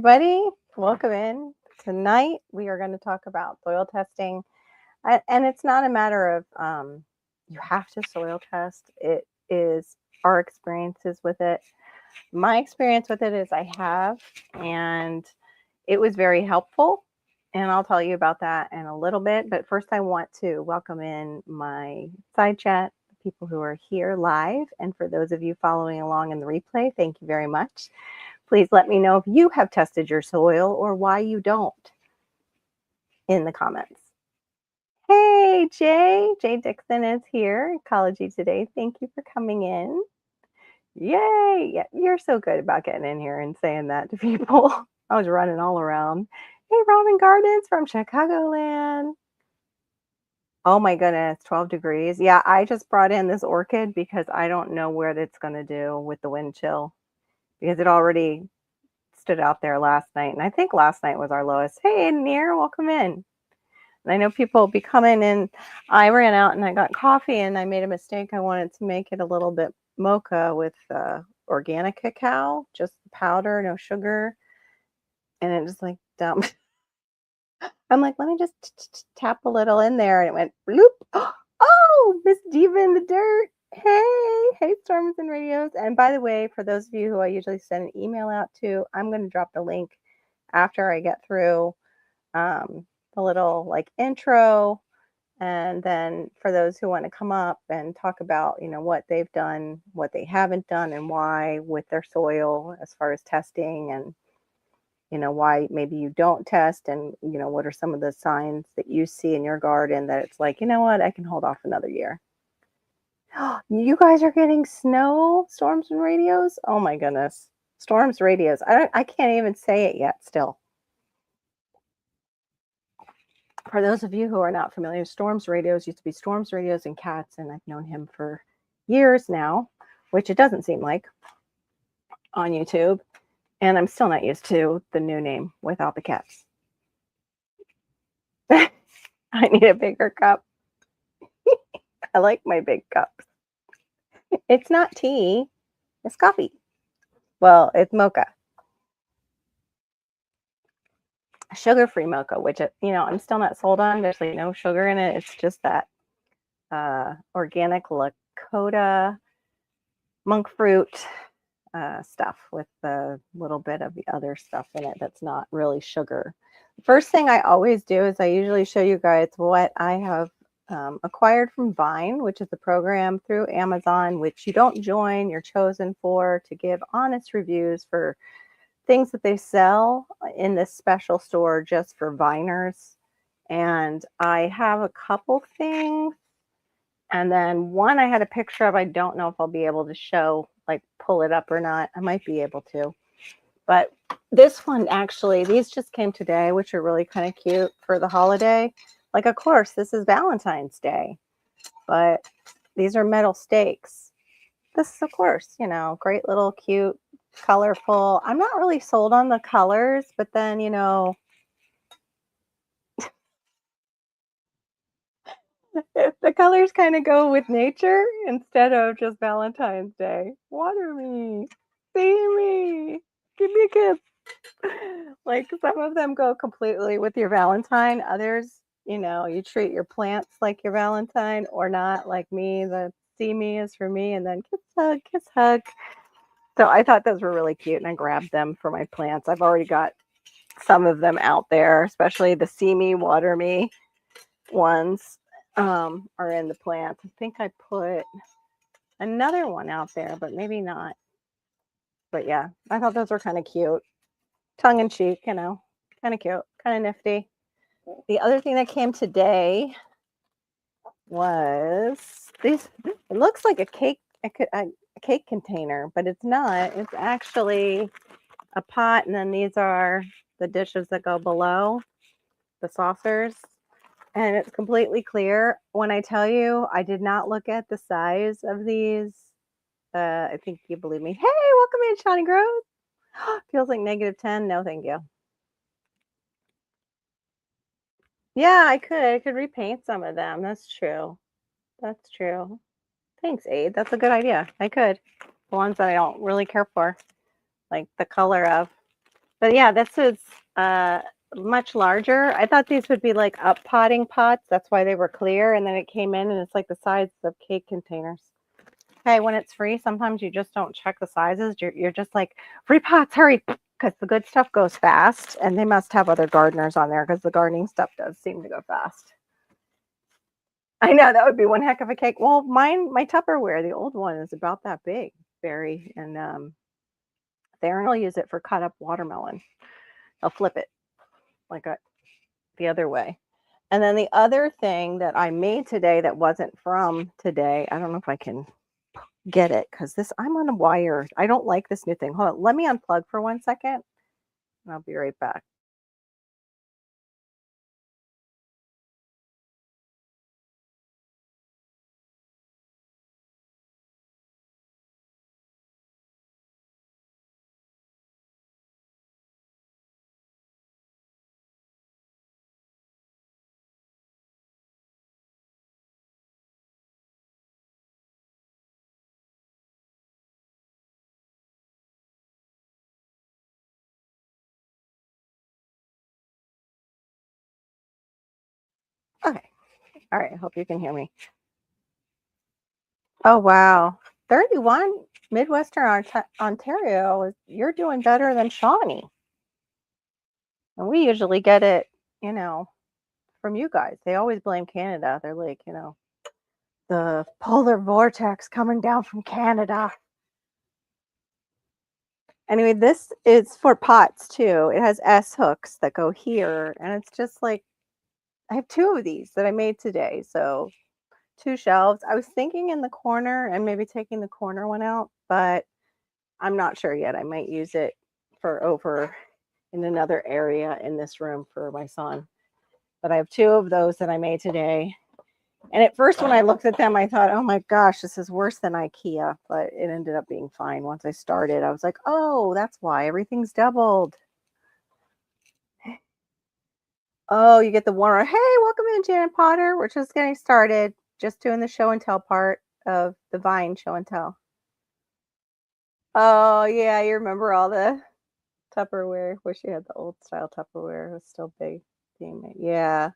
everybody. Welcome in. Tonight, we are going to talk about soil testing. And it's not a matter of you have to soil test, it is our experiences with it. My experience with it is I have, and it was very helpful. And I'll tell you about that in a little bit. But first, I want to welcome in my side chat, the people who are here live. And for those of you following along in the replay, thank you very much. Please let me know if you have tested your soil or why you don't in the comments. Hey, Jay. Jay Dixon is here, Ecology Today. Thank you for coming in. Yay. Yeah, you're so good about getting in here and saying that to people. I was running all around. Hey, Robin Gardens from Chicagoland. Oh my goodness, 12 degrees. Yeah, I just brought in this orchid because I don't know where that's going to do with the wind chill because it already stood out there last night. And I think last night was our lowest. Hey, Near, welcome in. And I know people will be coming in. I ran out and I got coffee and I made a mistake. I wanted to make it a little bit mocha with organic cacao, just powder, no sugar. And it just like dumped. I'm like, let me just tap a little in there. And it went bloop. Oh, Miss Diva in the dirt. Hey, Storms and Radios. And by the way, for those of you who I usually send an email out to, I'm going to drop the link after I get through the little like intro. And then for those who want to come up and talk about, what they've done, what they haven't done, and why with their soil as far as testing and, why maybe you don't test and, what are some of the signs that you see in your garden that it's like, you know what, I can hold off another year. You guys are getting snow, Storms and Radios? Oh my goodness. Storms, Radios. I can't even say it yet still. For those of you who are not familiar, Storms Radios used to be Storms Radios and Cats, and I've known him for years now, which it doesn't seem like on YouTube. And I'm still not used to the new name without the cats. I need a bigger cup. I like my big cups. It's not tea, it's coffee. Well, it's mocha. Sugar-free mocha, which, I'm still not sold on. There's like no sugar in it. It's just that organic Lakota monk fruit stuff with a little bit of the other stuff in it that's not really sugar. First thing I always do is I usually show you guys what I have acquired from Vine, which is a program through Amazon, which you don't join, you're chosen for to give honest reviews for things that they sell in this special store just for Viners. And I have a couple things. And then one I had a picture of, I don't know if I'll be able to show, like pull it up or not. I might be able to. But this one, actually, these just came today, which are really kind of cute for the holiday. Like, of course, this is Valentine's Day, but these are metal stakes. This is, of course, great little cute, colorful. I'm not really sold on the colors, but then, the colors kind of go with nature instead of just Valentine's Day. Water me, see me, give me a kiss. Like some of them go completely with your Valentine. Others, you treat your plants like your Valentine or not, like me. The see me is for me, and then kiss, hug, kiss, hug. So I thought those were really cute, and I grabbed them for my plants. I've already got some of them out there, especially the see me, water me ones are in the plants. I think I put another one out there, but maybe not. But yeah, I thought those were kind of cute. Tongue in cheek, kind of cute, kind of nifty. The other thing that came today was these. It looks like a cake container, but it's not. It's actually a pot, and then these are the dishes that go below, the saucers. And it's completely clear. When I tell you, I did not look at the size of these. I think you believe me. Hey, welcome in, Shawnee Grove. Feels like -10. No, thank you. Yeah, I could repaint some of them. That's true. That's true. Thanks, Aid. That's a good idea. I could. The ones that I don't really care for, like the color of. But yeah, this is much larger. I thought these would be like up potting pots. That's why they were clear. And then it came in and it's like the size of cake containers. Hey, when it's free, sometimes you just don't check the sizes. You're just like, free pots, hurry, because the good stuff goes fast. And they must have other gardeners on there because the gardening stuff does seem to go fast. I know that would be one heck of a cake. Well, my Tupperware, the old one, is about that big, Barry, and Darren will use it for cut up watermelon. He'll flip it like the other way. And then the other thing that I made today that wasn't from today, I don't know if I can get it because I'm on a wire. I don't like this new thing. Hold on, let me unplug for 1 second, and I'll be right back. Okay, all right. I hope you can hear me. Oh wow, 31 Midwestern Ontario. You're doing better than Shawnee, and we usually get it, you know, from you guys. They always blame Canada. They're like, the polar vortex coming down from Canada. Anyway, this is for pots too. It has S hooks that go here, and it's just like I have two of these that I made today. So two shelves. I was thinking in the corner and maybe taking the corner one out, but I'm not sure yet. I might use it for over in another area in this room for my son. But I have two of those that I made today. And at first, when I looked at them, I thought, oh my gosh, this is worse than IKEA. But it ended up being fine. Once I started, I was like, oh, that's why everything's doubled. Oh, you get the warmer. Hey, welcome in, Janet Potter. We're just getting started, just doing the show and tell part of the Vine show and tell. Oh, yeah, you remember all the Tupperware. Wish you had the old style Tupperware. It was still big. Yeah.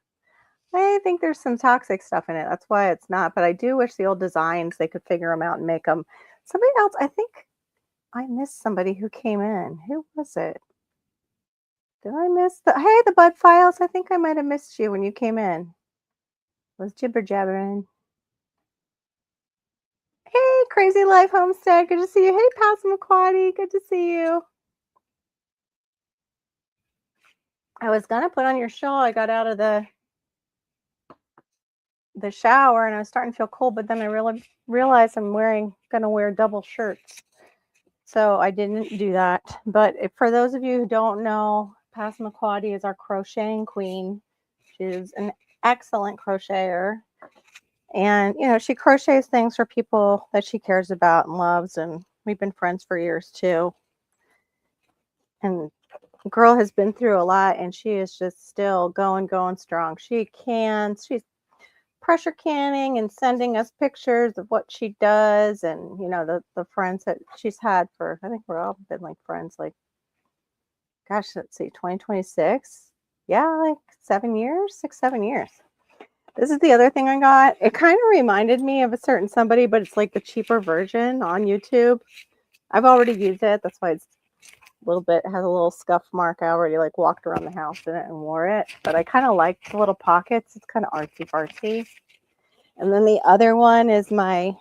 I think there's some toxic stuff in it. That's why it's not. But I do wish the old designs, they could figure them out and make them. Somebody else, I think I missed somebody who came in. Who was it? Did I miss the Bud Files? I think I might have missed you when you came in. Was jibber jabbering. Hey, Crazy Life Homestead. Good to see you. Hey, Passamaquoddy. Good to see you. I was gonna put on your shawl. I got out of the shower and I was starting to feel cold, but then I really realized I'm gonna wear double shirts. So I didn't do that. But for those of you who don't know, Passamaquoddy is our crocheting queen. She's an excellent crocheter. And, she crochets things for people that she cares about and loves. And we've been friends for years too. And girl has been through a lot and she is just still going strong. She's pressure canning and sending us pictures of what she does, and the friends that she's had for, I think we're all been like friends, like, gosh, let's see, 2026, yeah, like 6-7 years. This is the other thing I got. It kind of reminded me of a certain somebody, but it's like the cheaper version on YouTube. I've already used it, that's why it's a little bit, it has a little scuff mark. I already like walked around the house in it and wore it, but I kind of like the little pockets. It's kind of artsy fartsy. And then the other one is my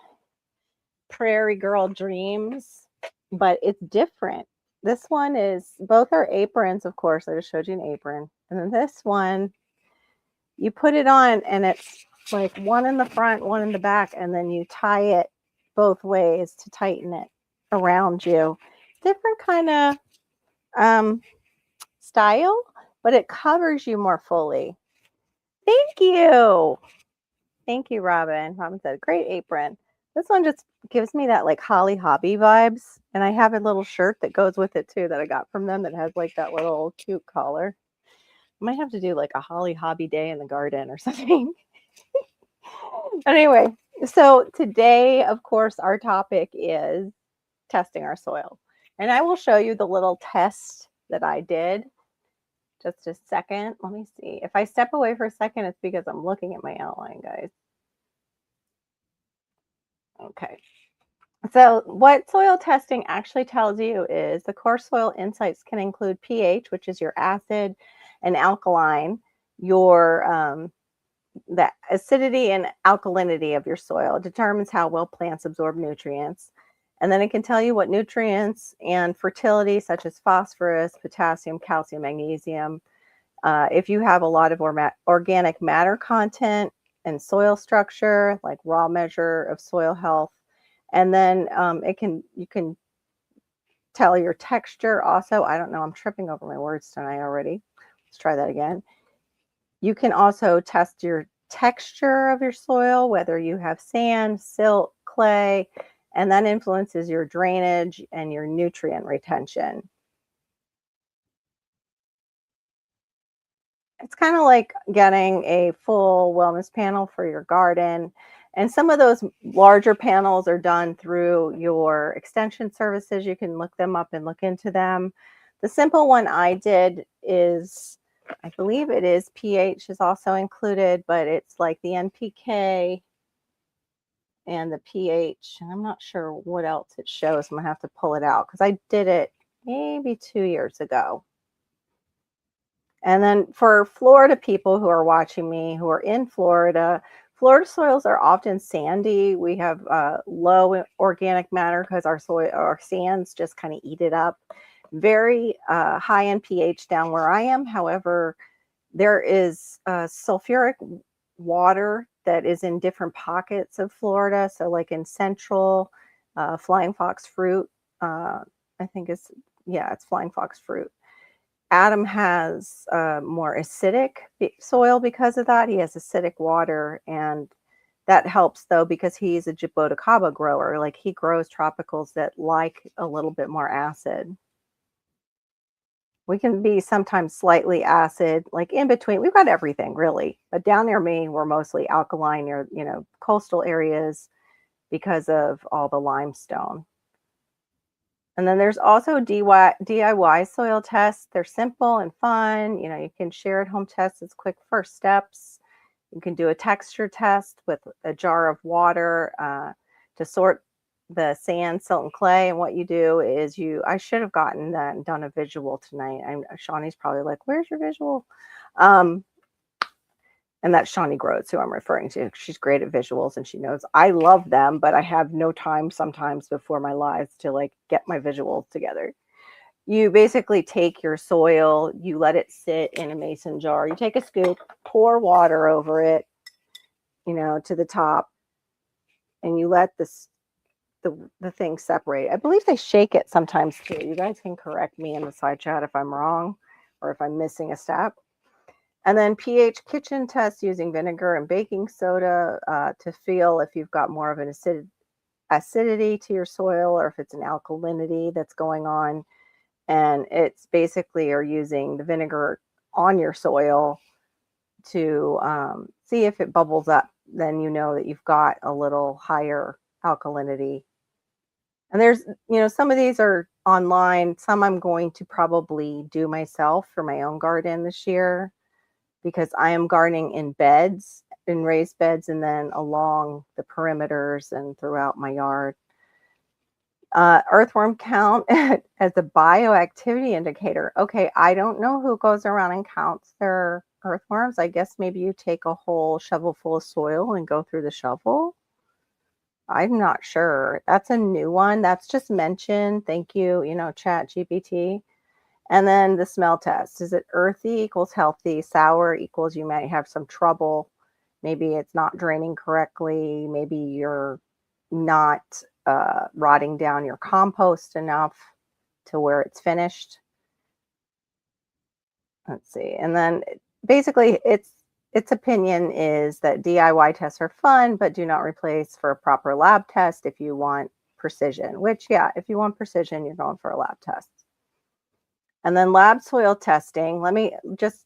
Prairie Girl Dreams, but it's different. This one is, both are aprons, of course. I just showed you an apron. And then this one, you put it on and it's like one in the front, one in the back, and then you tie it both ways to tighten it around you. Different kind of style, but it covers you more fully. Thank you. Thank you, Robin. Robin said, great apron. This one just gives me that like Holly Hobby vibes. And I have a little shirt that goes with it too that I got from them that has like that little cute collar. I might have to do like a Holly Hobby day in the garden or something. Anyway, so today, of course, our topic is testing our soil. And I will show you the little test that I did. Just a second. Let me see. If I step away for a second, it's because I'm looking at my outline, guys. Okay. So, what soil testing actually tells you is the core soil insights can include pH, which is your acid, and alkaline, your the acidity and alkalinity of your soil. It determines how well plants absorb nutrients. And then it can tell you what nutrients and fertility, such as phosphorus, potassium, calcium, magnesium. If you have a lot of organic matter content and soil structure, like raw measure of soil health, and then you can tell your texture also. I don't know, I'm tripping over my words tonight already. Let's try that again. You can also test your texture of your soil, whether you have sand, silt, clay, and that influences your drainage and your nutrient retention. It's kind of like getting a full wellness panel for your garden. And some of those larger panels are done through your extension services. You can look them up and look into them. The simple one I did is, I believe it is pH is also included, but it's like the NPK and the pH. And I'm not sure what else it shows. I'm going to have to pull it out because I did it maybe 2 years ago. And then for Florida people who are watching me, who are in Florida, Florida soils are often sandy. We have low organic matter because our sands just kind of eat it up. Very high in pH down where I am. However, there is sulfuric water that is in different pockets of Florida. So like in central, flying fox fruit, I think it's flying fox fruit. Adam has more acidic soil because of that. He has acidic water, and that helps though because he's a Jaboticaba grower. Like he grows tropicals that like a little bit more acid. We can be sometimes slightly acid, like in between. We've got everything really, but down near me, we're mostly alkaline near coastal areas because of all the limestone. And then there's also DIY soil tests. They're simple and fun. You can share at home tests as quick first steps. You can do a texture test with a jar of water to sort the sand, silt, and clay. And what you do is I should have gotten that and done a visual tonight. Shawnee's probably like, where's your visual? And that's Shawnee Groves, who I'm referring to. She's great at visuals and she knows I love them, but I have no time sometimes before my lives to get my visuals together. You basically take your soil, you let it sit in a mason jar. You take a scoop, pour water over it, to the top, and you let the thing separate. I believe they shake it sometimes too. You guys can correct me in the side chat if I'm wrong or if I'm missing a step. And then pH kitchen test using vinegar and baking soda to feel if you've got more of an acidity to your soil or if it's an alkalinity that's going on. And it's basically you're using the vinegar on your soil to see if it bubbles up. Then you know that you've got a little higher alkalinity. And there's, some of these are online. Some I'm going to probably do myself for my own garden this year, because I am gardening in beds, in raised beds, and then along the perimeters and throughout my yard. Earthworm count as a bioactivity indicator. Okay, I don't know who goes around and counts their earthworms. I guess maybe you take a whole shovel full of soil and go through the shovel. I'm not sure. That's a new one. That's just mentioned. Thank you, Chat GPT. And then the smell test. Is it earthy equals healthy? Sour equals you might have some trouble. Maybe it's not draining correctly. Maybe you're not rotting down your compost enough to where it's finished. Let's see. And then basically its opinion is that DIY tests are fun, but do not replace for a proper lab test if you want precision, which, yeah, if you want precision, you're going for a lab test. And then lab soil testing. Let me just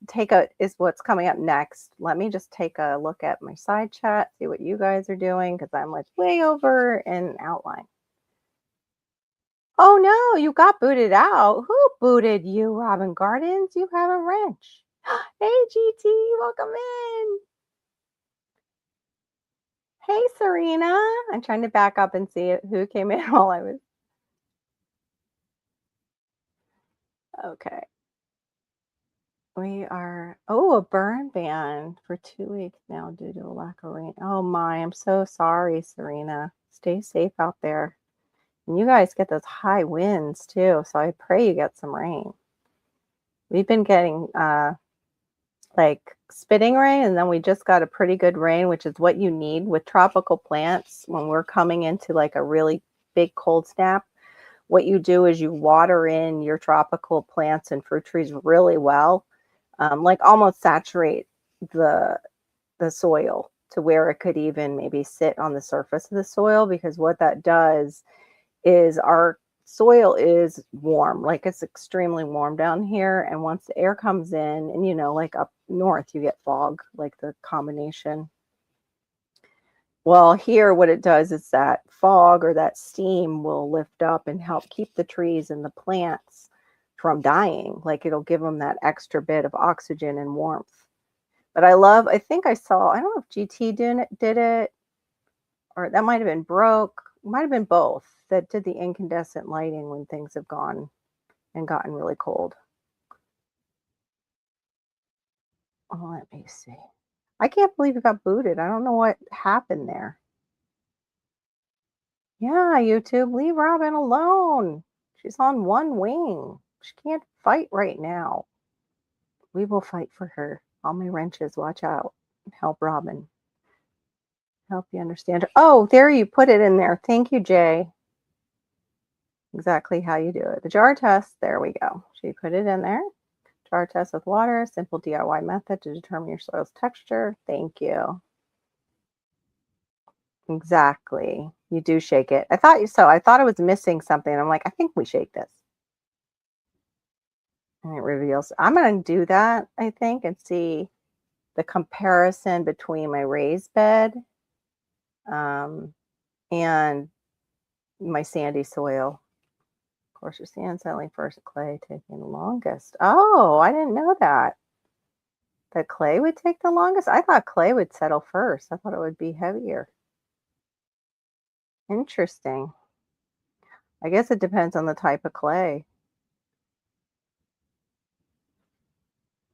is what's coming up next. Let me just take a look at my side chat, see what you guys are doing, because I'm way over in outline. Oh no, you got booted out. Who booted you, Robin Gardens? You have a wrench. Hey, GT, welcome in. Hey, Serena. I'm trying to back up and see who came in while I was. Okay. We are, a burn ban for 2 weeks now due to a lack of rain. Oh my, I'm so sorry, Serena. Stay safe out there. And you guys get those high winds too, so I pray you get some rain. We've been getting like spitting rain, and then we just got a pretty good rain, which is what you need with tropical plants when we're coming into like a really big cold snap. What you do is you water in your tropical plants and fruit trees really well, like almost saturate the soil to where it could even maybe sit on the surface of the soil, because what that does is our soil is warm, like it's extremely warm down here, and once the air comes in, and like up north you get fog, like the combination. Well, here what it does is that fog or that steam will lift up and help keep the trees and the plants from dying. Like it'll give them that extra bit of oxygen and warmth. But I think I saw, I don't know if GT did it, or that might have been Broke, might have been both, that did the incandescent lighting when things have gone and gotten really cold. Oh, let me see. I can't believe it got booted. I don't know what happened there. Yeah, YouTube, leave Robin alone. She's on one wing. She can't fight right now. We will fight for her. All my wrenches, watch out. Help Robin. Help you understand her. Oh, there, you put it in there. Thank you, Jay. Exactly how you do it. The jar test, there we go. She put it in there. Jar test with water, simple DIY method to determine your soil's texture. Thank you. Exactly. You do shake it. I thought it was missing something. I'm like, I think we shake this. And it reveals. I'm going to do that, I think, and see the comparison between my raised bed and my sandy soil. Of course, your sand settling first, clay taking the longest. Oh, I didn't know that. The clay would take the longest? I thought clay would settle first. I thought it would be heavier. Interesting. I guess it depends on the type of clay.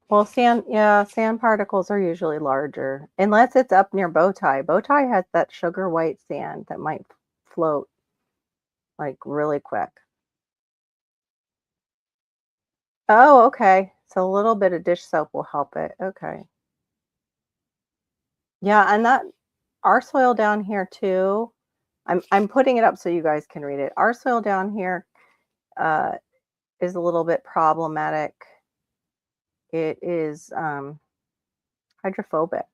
Well, sand particles are usually larger, unless it's up near Bowtie. Bowtie has that sugar white sand that might float like really quick. Oh, okay. So a little bit of dish soap will help it. Okay. Yeah, and that our soil down here too. I'm putting it up so you guys can read it. Our soil down here is a little bit problematic. It is hydrophobic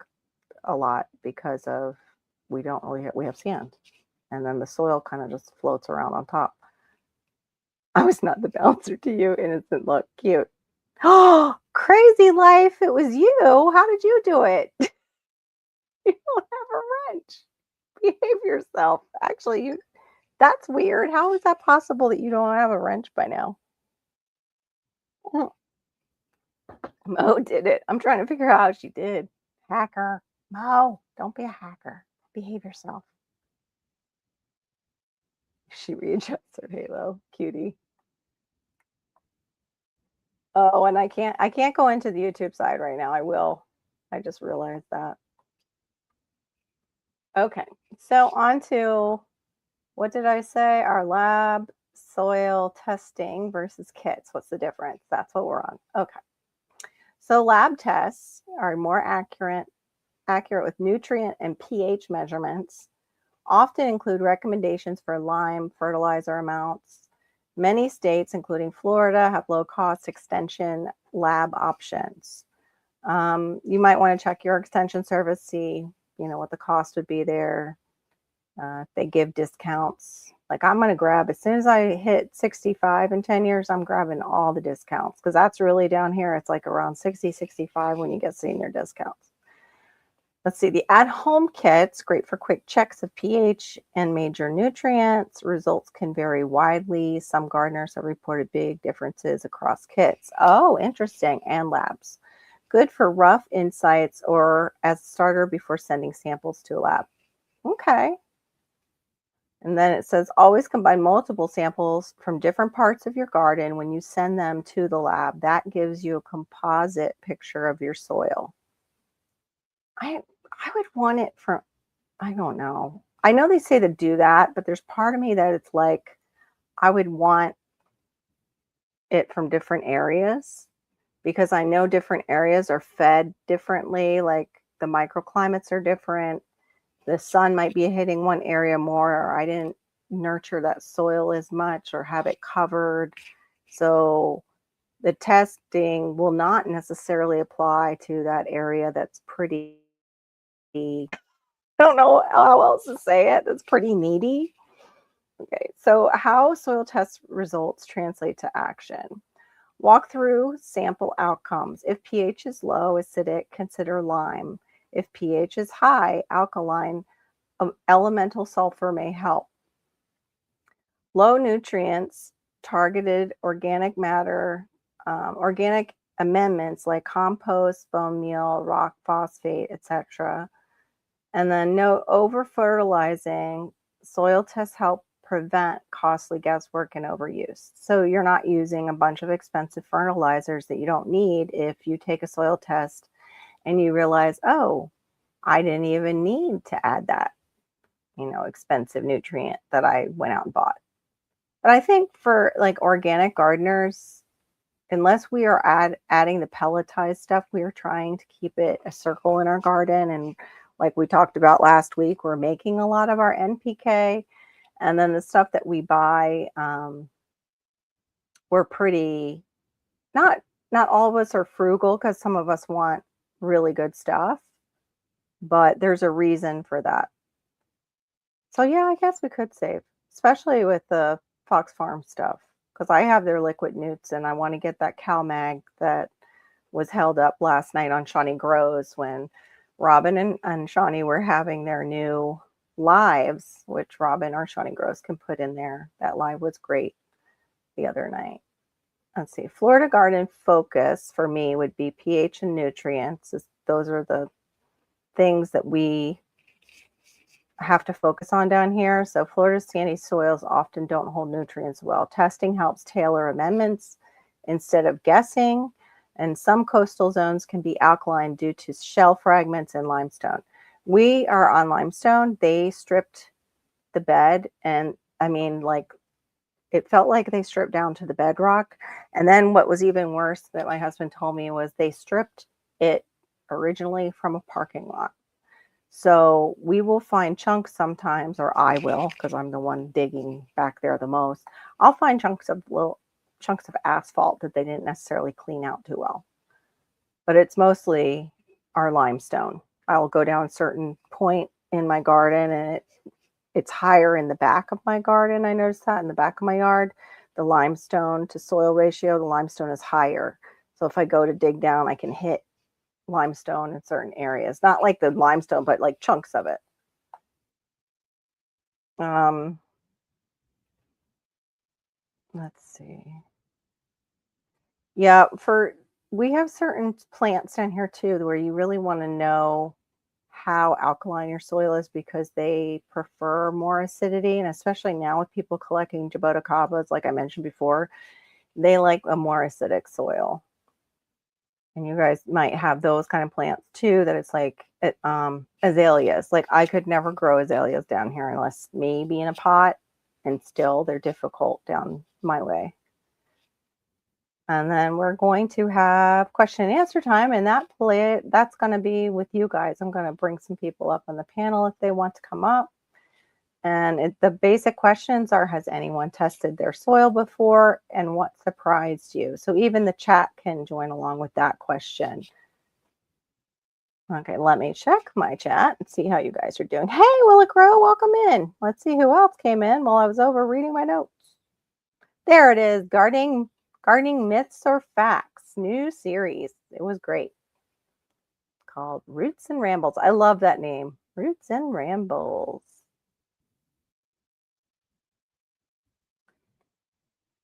a lot because of we have sand, and then the soil kind of just floats around on top. I was not the bouncer to you, innocent look, cute. Oh, crazy life! It was you. How did you do it? You don't have a wrench. Behave yourself. Actually, that's weird. How is that possible that you don't have a wrench by now? Mo did it. I'm trying to figure out how she did. Hacker. Mo, don't be a hacker. Behave yourself. She readjusts her halo. Cutie. Oh, and I can't go into the YouTube side right now. I will. I just realized that. Okay. So on to, what did I say? Our lab soil testing versus kits. What's the difference? That's what we're on. Okay. So lab tests are more accurate with nutrient and pH measurements, often include recommendations for lime fertilizer amounts. Many states, including Florida, have low-cost extension lab options. You might want to check your extension service, see what the cost would be there. If they give discounts, like I'm going to grab, as soon as I hit 65 in 10 years, I'm grabbing all the discounts, because that's really down here. It's like around 60, 65 when you get senior discounts. Let's see, the at-home kit's great for quick checks of pH and major nutrients. Results can vary widely. Some gardeners have reported big differences across kits. Oh, interesting. And labs. Good for rough insights or as a starter before sending samples to a lab. Okay. And then it says always combine multiple samples from different parts of your garden when you send them to the lab. That gives you a composite picture of your soil. I I would want it from I don't know. I know they say to do that, but there's part of me that it's like I would want it from different areas because I know different areas are fed differently, like the microclimates are different. The sun might be hitting one area more, or I didn't nurture that soil as much or have it covered. So the testing will not necessarily apply to that area that's pretty, I don't know how else to say it, that's pretty needy. Okay, so how soil test results translate to action. Walk through sample outcomes. If pH is low, acidic, consider lime. If pH is high, alkaline, elemental sulfur may help. Low nutrients, targeted organic matter, organic amendments like compost, bone meal, rock phosphate, etc. And then no over fertilizing. Soil tests help prevent costly guesswork and overuse. So you're not using a bunch of expensive fertilizers that you don't need if you take a soil test and you realize, oh, I didn't even need to add that, expensive nutrient that I went out and bought. But I think for like organic gardeners, unless we are adding the pelletized stuff, we are trying to keep it a circle in our garden. And like we talked about last week, we're making a lot of our NPK. And then the stuff that we buy, we're pretty not not all of us are frugal because some of us want really good stuff, but there's a reason for that. So yeah, I guess we could save, especially with the Fox Farm stuff, because I have their liquid newts and I want to get that CalMag that was held up last night on Shawnee Grows when Robin and Shawnee were having their new lives, which Robin or Shawnee Grows can put in there. That live was great the other night. Let's see, Florida Garden focus for me would be pH and nutrients. Those are the things that we have to focus on down here. So Florida's sandy soils often don't hold nutrients well. Testing helps tailor amendments instead of guessing. And some coastal zones can be alkaline due to shell fragments and limestone. We are on limestone. They stripped the bed, and I mean, like, it felt like they stripped down to the bedrock. And then what was even worse that my husband told me was they stripped it originally from a parking lot. So we will find chunks sometimes, or I will, because I'm the one digging back there the most. I'll find little chunks of asphalt that they didn't necessarily clean out too well. But it's mostly our limestone. I'll go down a certain point in my garden and it's higher in the back of my garden. I noticed that in the back of my yard, the limestone to soil ratio, the limestone is higher. So if I go to dig down, I can hit limestone in certain areas. Not like the limestone, but like chunks of it. Let's see. Yeah, we have certain plants down here too where you really want to know how alkaline your soil is because they prefer more acidity. And especially now with people collecting jaboticabas, like I mentioned before, they like a more acidic soil. And you guys might have those kind of plants too, that it's like azaleas. Like I could never grow azaleas down here unless maybe in a pot, and still they're difficult down my way. And then we're going to have question and answer time, and that's going to be with you guys. I'm going to bring some people up on the panel if they want to come up. And the basic questions are, has anyone tested their soil before, and what surprised you? So even the chat can join along with that question. Okay, let me check my chat and see how you guys are doing. Hey, Willa Crow, welcome in. Let's see who else came in while I was over reading my notes. There it is, gardening myths or facts, new series. It was great. called? Roots and Rambles. I love that name. Roots and Rambles.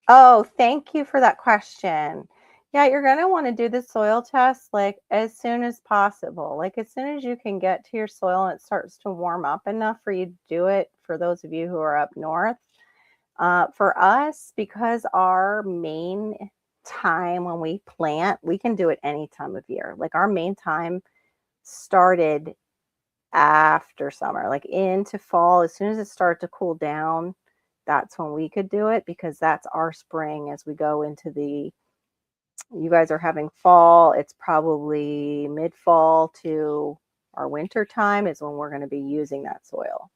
Oh, thank you for that question. Yeah, you're going to want to do the soil test like as soon as possible. Like as soon as you can get to your soil and it starts to warm up enough for you to do it, for those of you who are up north. For us, because our main time when we plant, we can do it any time of year. Like our main time started after summer, like into fall. As soon as it started to cool down, that's when we could do it because that's our spring as we go into the, you guys are having fall. It's probably mid-fall to our winter time is when we're going to be using that soil.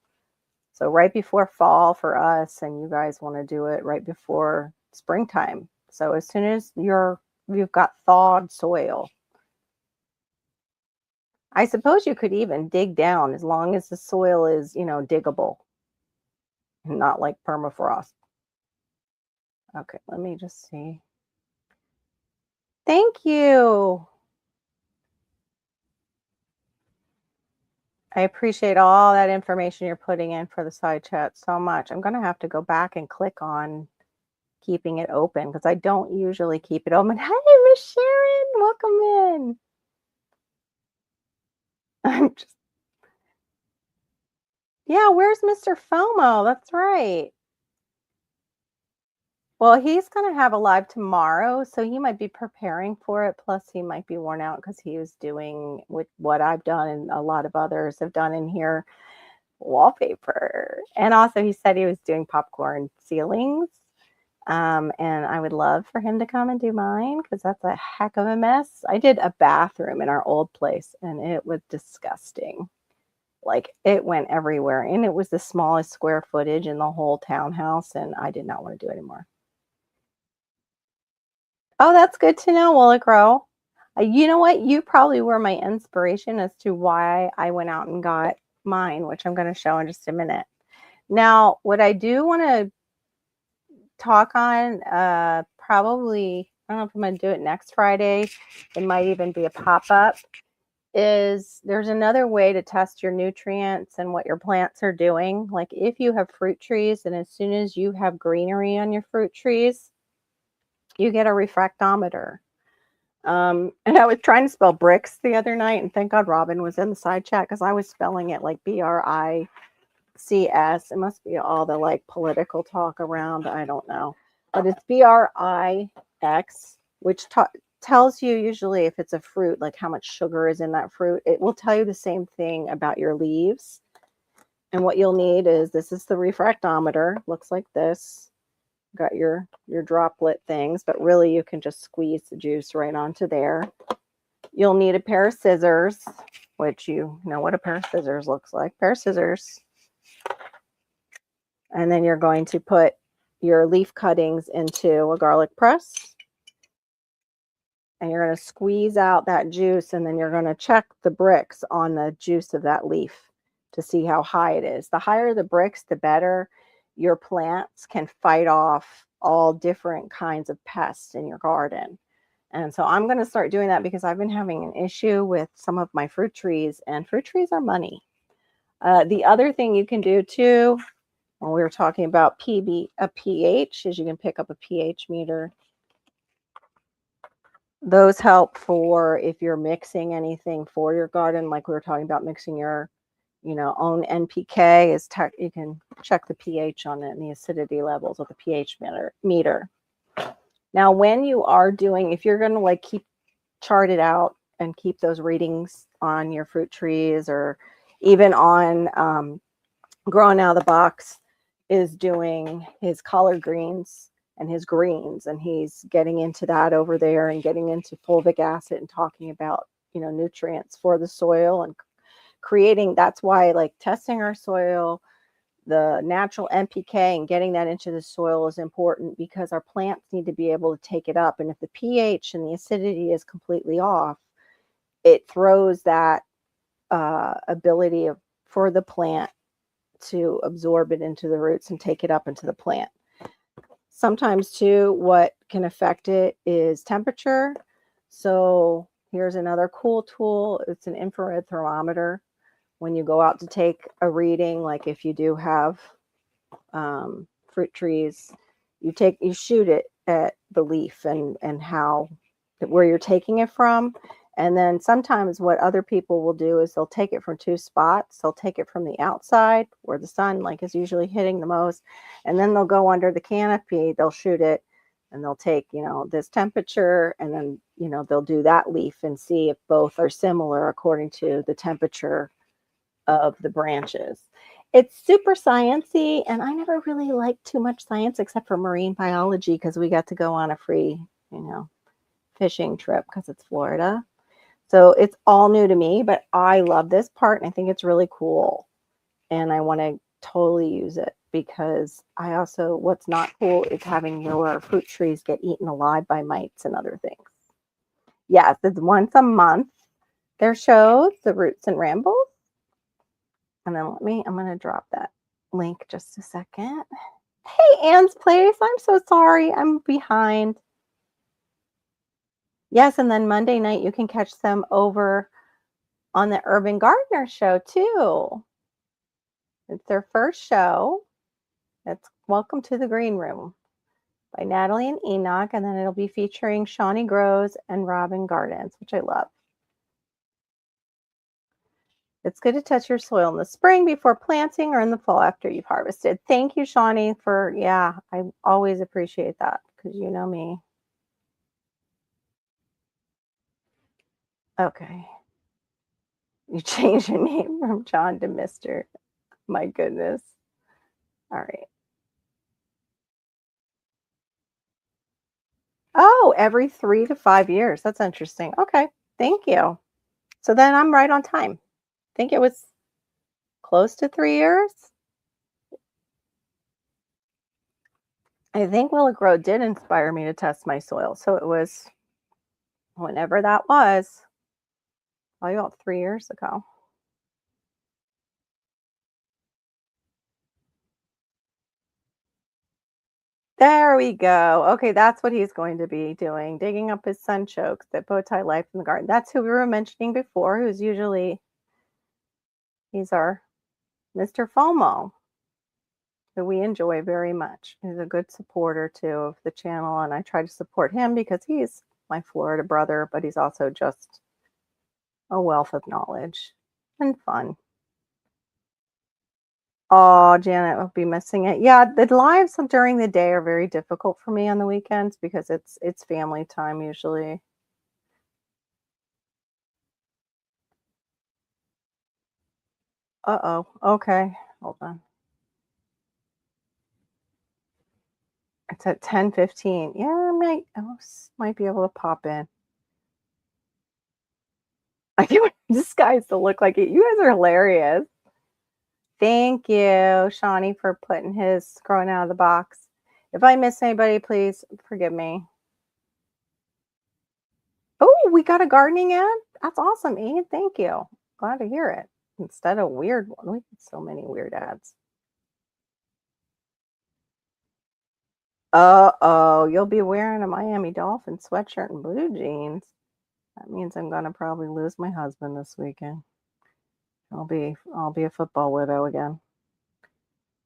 So right before fall for us, and you guys want to do it right before springtime. So as soon as you've got thawed soil, I suppose you could even dig down as long as the soil is, diggable, not like permafrost. Okay, let me just see. Thank you. I appreciate all that information you're putting in for the side chat so much. I'm going to have to go back and click on keeping it open because I don't usually keep it open. Hey, Miss Sharon, welcome in. I'm just, yeah, where's Mr. FOMO? That's right. Well, he's going to have a live tomorrow, so he might be preparing for it. Plus, he might be worn out because he was doing with what I've done and a lot of others have done in here wallpaper. And also, he said he was doing popcorn ceilings. And I would love for him to come and do mine because that's a heck of a mess. I did a bathroom in our old place and it was disgusting. Like it went everywhere and it was the smallest square footage in the whole townhouse and I did not want to do it anymore. Oh, that's good to know. Will it grow? You know what? You probably were my inspiration as to why I went out and got mine, which I'm going to show in just a minute. Now, what I do want to talk on, probably, I don't know if I'm going to do it next Friday. It might even be a pop-up. Is there's another way to test your nutrients and what your plants are doing. Like if you have fruit trees and as soon as you have greenery on your fruit trees, you get a refractometer. And I was trying to spell bricks the other night, and thank God Robin was in the side chat because I was spelling it like BRICS. It must be all the like political talk around. I don't know, but it's BRIX, which tells you usually if it's a fruit, like how much sugar is in that fruit. It will tell you the same thing about your leaves. And what you'll need is this is the refractometer. Looks like this. Got your droplet things, but really you can just squeeze the juice right onto there. You'll need a pair of scissors, which you know what a pair of scissors looks like. Pair of scissors. And then you're going to put your leaf cuttings into a garlic press. And you're going to squeeze out that juice, and then you're going to check the bricks on the juice of that leaf to see how high it is. The higher the bricks, the better. Your plants can fight off all different kinds of pests in your garden. And so I'm going to start doing that because I've been having an issue with some of my fruit trees, and fruit trees are money. The other thing you can do too, when we were talking about pH, is you can pick up a pH meter. Those help for if you're mixing anything for your garden, like we were talking about mixing your own NPK. You can check the pH on it and the acidity levels with the pH meter. Now, when you are doing, if you're going to like keep chart it out and keep those readings on your fruit trees or even on growing out of the box, is doing his collard greens and his greens, and he's getting into that over there and getting into fulvic acid and talking about nutrients for the soil and creating. That's why like testing our soil, the natural NPK, and getting that into the soil is important because our plants need to be able to take it up. And if the pH and the acidity is completely off, it throws that ability for the plant to absorb it into the roots and take it up into the plant. Sometimes too, what can affect it is temperature. So Here's another cool tool. It's an infrared thermometer. When you go out to take a reading, like if you do have fruit trees, you shoot it at the leaf and how where you're taking it from. And then sometimes what other people will do is they'll take it from two spots. They'll take it from the outside where the sun like is usually hitting the most, and then they'll go under the canopy, they'll shoot it, and they'll take, this temperature, and then, they'll do that leaf and see if both are similar according to the temperature of the branches. It's super sciencey, and I never really liked too much science except for marine biology because we got to go on a free, fishing trip because it's Florida. So it's all new to me, but I love this part and I think it's really cool. And I want to totally use it because what's not cool is having your fruit trees get eaten alive by mites and other things. Yes, it's once a month. Their shows, the Roots and Rambles. And then I'm going to drop that link just a second. Hey, Anne's Place. I'm so sorry. I'm behind. Yes, and then Monday night you can catch them over on the Urban Gardener show too. It's their first show. It's Welcome to the Green Room by Natalie and Enoch, and then it'll be featuring Shawnee Grows and Robin Gardens, which I love. It's good to touch your soil in the spring before planting or in the fall after you've harvested. Thank you, Shawnee, I always appreciate that because you know me. Okay. You changed your name from John to Mr. My goodness. All right. Oh, every 3 to 5 years. That's interesting. Okay. Thank you. So then I'm right on time. I think it was close to 3 years. I think Will It Grow did inspire me to test my soil. So it was whenever that was, probably about 3 years ago. There we go. Okay, that's what he's going to be doing, digging up his sunchokes that bow tie life in the garden. That's who we were mentioning before, he's our Mr. FOMO, who we enjoy very much. He's a good supporter too of the channel, and I try to support him because he's my Florida brother, but he's also just a wealth of knowledge and fun. Oh, Janet will be missing it. Yeah, the lives during the day are very difficult for me on the weekends because it's family time usually. Uh-oh. Okay. Hold on. It's at 10:15. Yeah, might be able to pop in. I can't want this guys to look like it. You guys are hilarious. Thank you, Shawnee, for putting his growing out of the box. If I miss anybody, please forgive me. Oh, we got a gardening ad? That's awesome, Ian. Thank you. Glad to hear it. Instead of weird one. We get so many weird ads. Uh-oh, you'll be wearing a Miami Dolphin sweatshirt and blue jeans. That means I'm gonna probably lose my husband this weekend. I'll be a football widow again.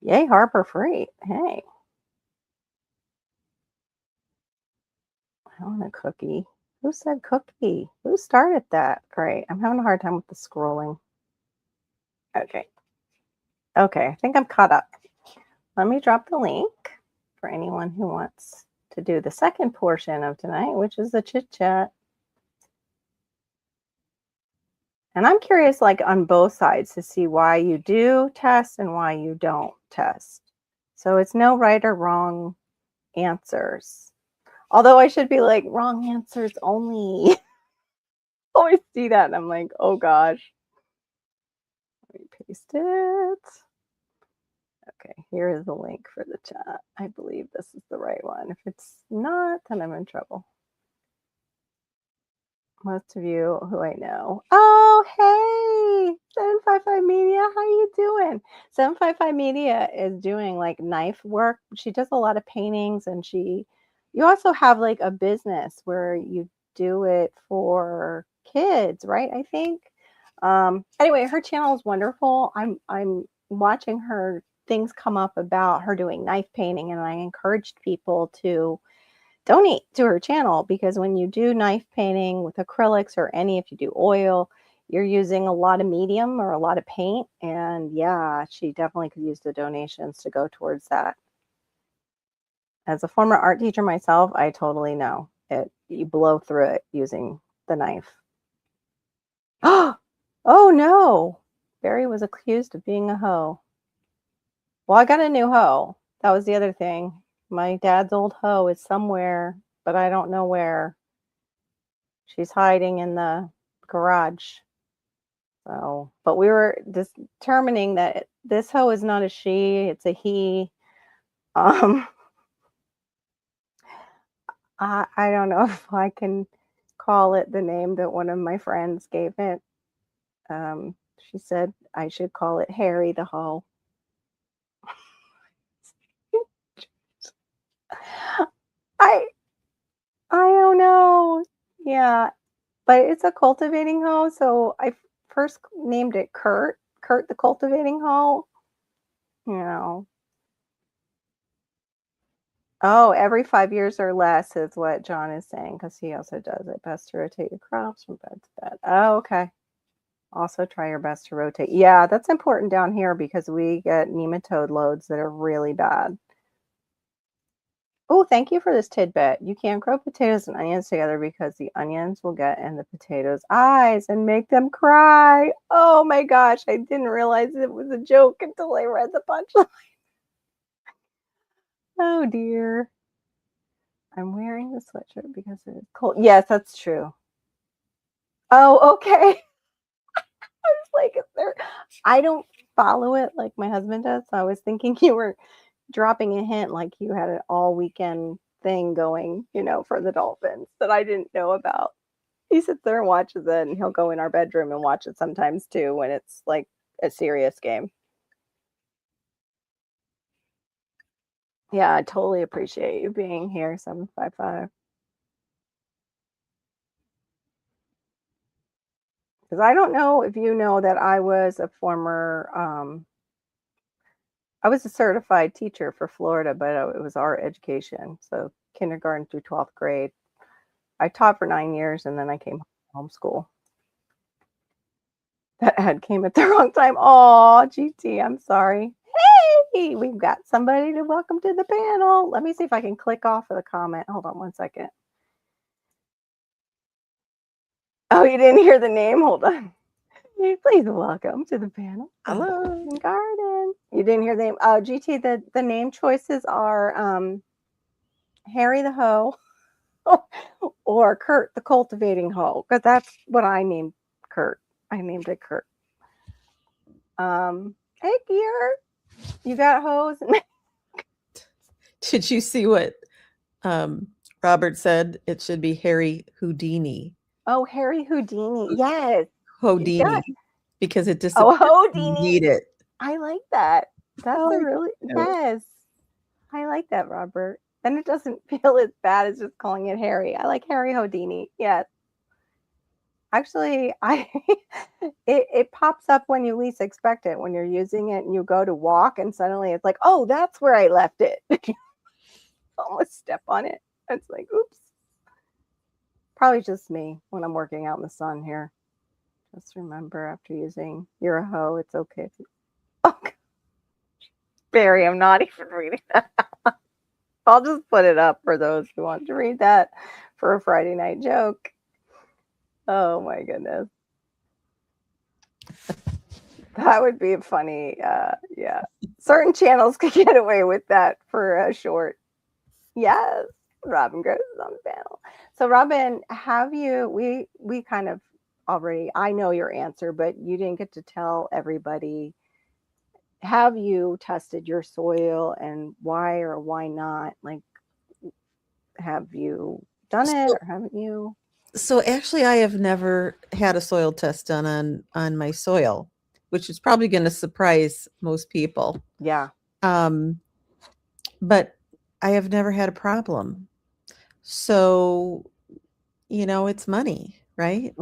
Yay, Harper Free. Hey. I want a cookie. Who said cookie? Who started that? Great. I'm having a hard time with the scrolling. Okay. Okay, I think I'm caught up. Let me drop the link for anyone who wants to do the second portion of tonight, which is the chit chat. And I'm curious, like on both sides, to see why you do test and why you don't test. So it's no right or wrong answers. Although I should be like, wrong answers only. Always see that and I'm like, oh gosh. Let me paste it. Okay, here is the link for the chat. I believe this is the right one. If it's not, then I'm in trouble. Most of you who I know. Oh, hey, 755 Media, how you doing? 755 Media is doing like knife work. She does a lot of paintings, and you also have like a business where you do it for kids, right? I think. Anyway, her channel is wonderful. I'm watching her things come up about her doing knife painting, and I encouraged people to donate to her channel because when you do knife painting with acrylics or any, if you do oil, you're using a lot of medium or a lot of paint. And yeah, she definitely could use the donations to go towards that. As a former art teacher myself, I totally know it. You blow through it using the knife. Oh no! Barry was accused of being a hoe. Well, I got a new hoe. That was the other thing. My dad's old hoe is somewhere, but I don't know where. She's hiding in the garage. So, but we were determining that this hoe is not a she, it's a he. Um, I don't know if I can call it the name that one of my friends gave it. She said I should call it Harry the hoe. I I don't know. Yeah, but it's a cultivating hoe, so I first named it Kurt, Kurt the cultivating hoe. You know. Oh, every 5 years or less is what John is saying because he also does it. Best to rotate your crops from bed to bed. Oh, okay. Also try your best to rotate. Yeah, that's important down here because we get nematode loads that are really bad. Oh, thank you for this tidbit. You can't grow potatoes and onions together because the onions will get in the potatoes' eyes and make them cry. Oh my gosh, I didn't realize it was a joke until I read the punchline. Oh dear. I'm wearing the sweatshirt because it is cold. Yes, that's true. Oh, okay. I was like, is there? I don't follow it like my husband does. So I was thinking you were dropping a hint like you had an all weekend thing going, for the Dolphins that I didn't know about. He sits there and watches it, and he'll go in our bedroom and watch it sometimes too when it's like a serious game. Yeah, I totally appreciate you being here, 755. Because I don't know if you know that I was a former, I was a certified teacher for Florida, but it was art education. So kindergarten through 12th grade. I taught for 9 years and then I came homeschool. That ad came at the wrong time. Oh, GT, I'm sorry. Hey, we've got somebody to welcome to the panel. Let me see if I can click off of the comment. Hold on one second. Oh, you didn't hear the name? Hold on. Please welcome to the panel. Hello. Garden. You didn't hear the name. Oh, GT, the name choices are Harry the Hoe or Kurt the Cultivating Hoe, because that's what I named Kurt. I named it Kurt. Hey, Gear, you got hoes? Did you see what Robert said? It should be Harry Houdini. Oh, Harry Houdini. Yes. You got. Houdini, because it Oh, disappeared. You Houdini. need it. I like that. That's a really, know. yes. I like that, Robert. Then it doesn't feel as bad as just calling it Harry. I like Harry Houdini. Yes. Actually, it pops up when you least expect it. When you're using it and you go to walk and suddenly it's like, oh, that's where I left it. Almost step on it. It's like, oops. Probably just me when I'm working out in the sun here. Just remember after using you're a hoe, it's okay. Oh, Barry, I'm not even reading that. I'll just put it up for those who want to read that for a Friday night joke. Oh my goodness. That would be funny. Yeah. Certain channels could get away with that for a short. Yes. Robin Gross is on the panel. So Robin, have you we kind of already I know your answer, but you didn't get to tell everybody. Have you tested your soil and why or why not? Like, have you done it or haven't you? So actually, I have never had a soil test done on my soil, which is probably going to surprise most people. Yeah. Um, but I have never had a problem. So, it's money. right?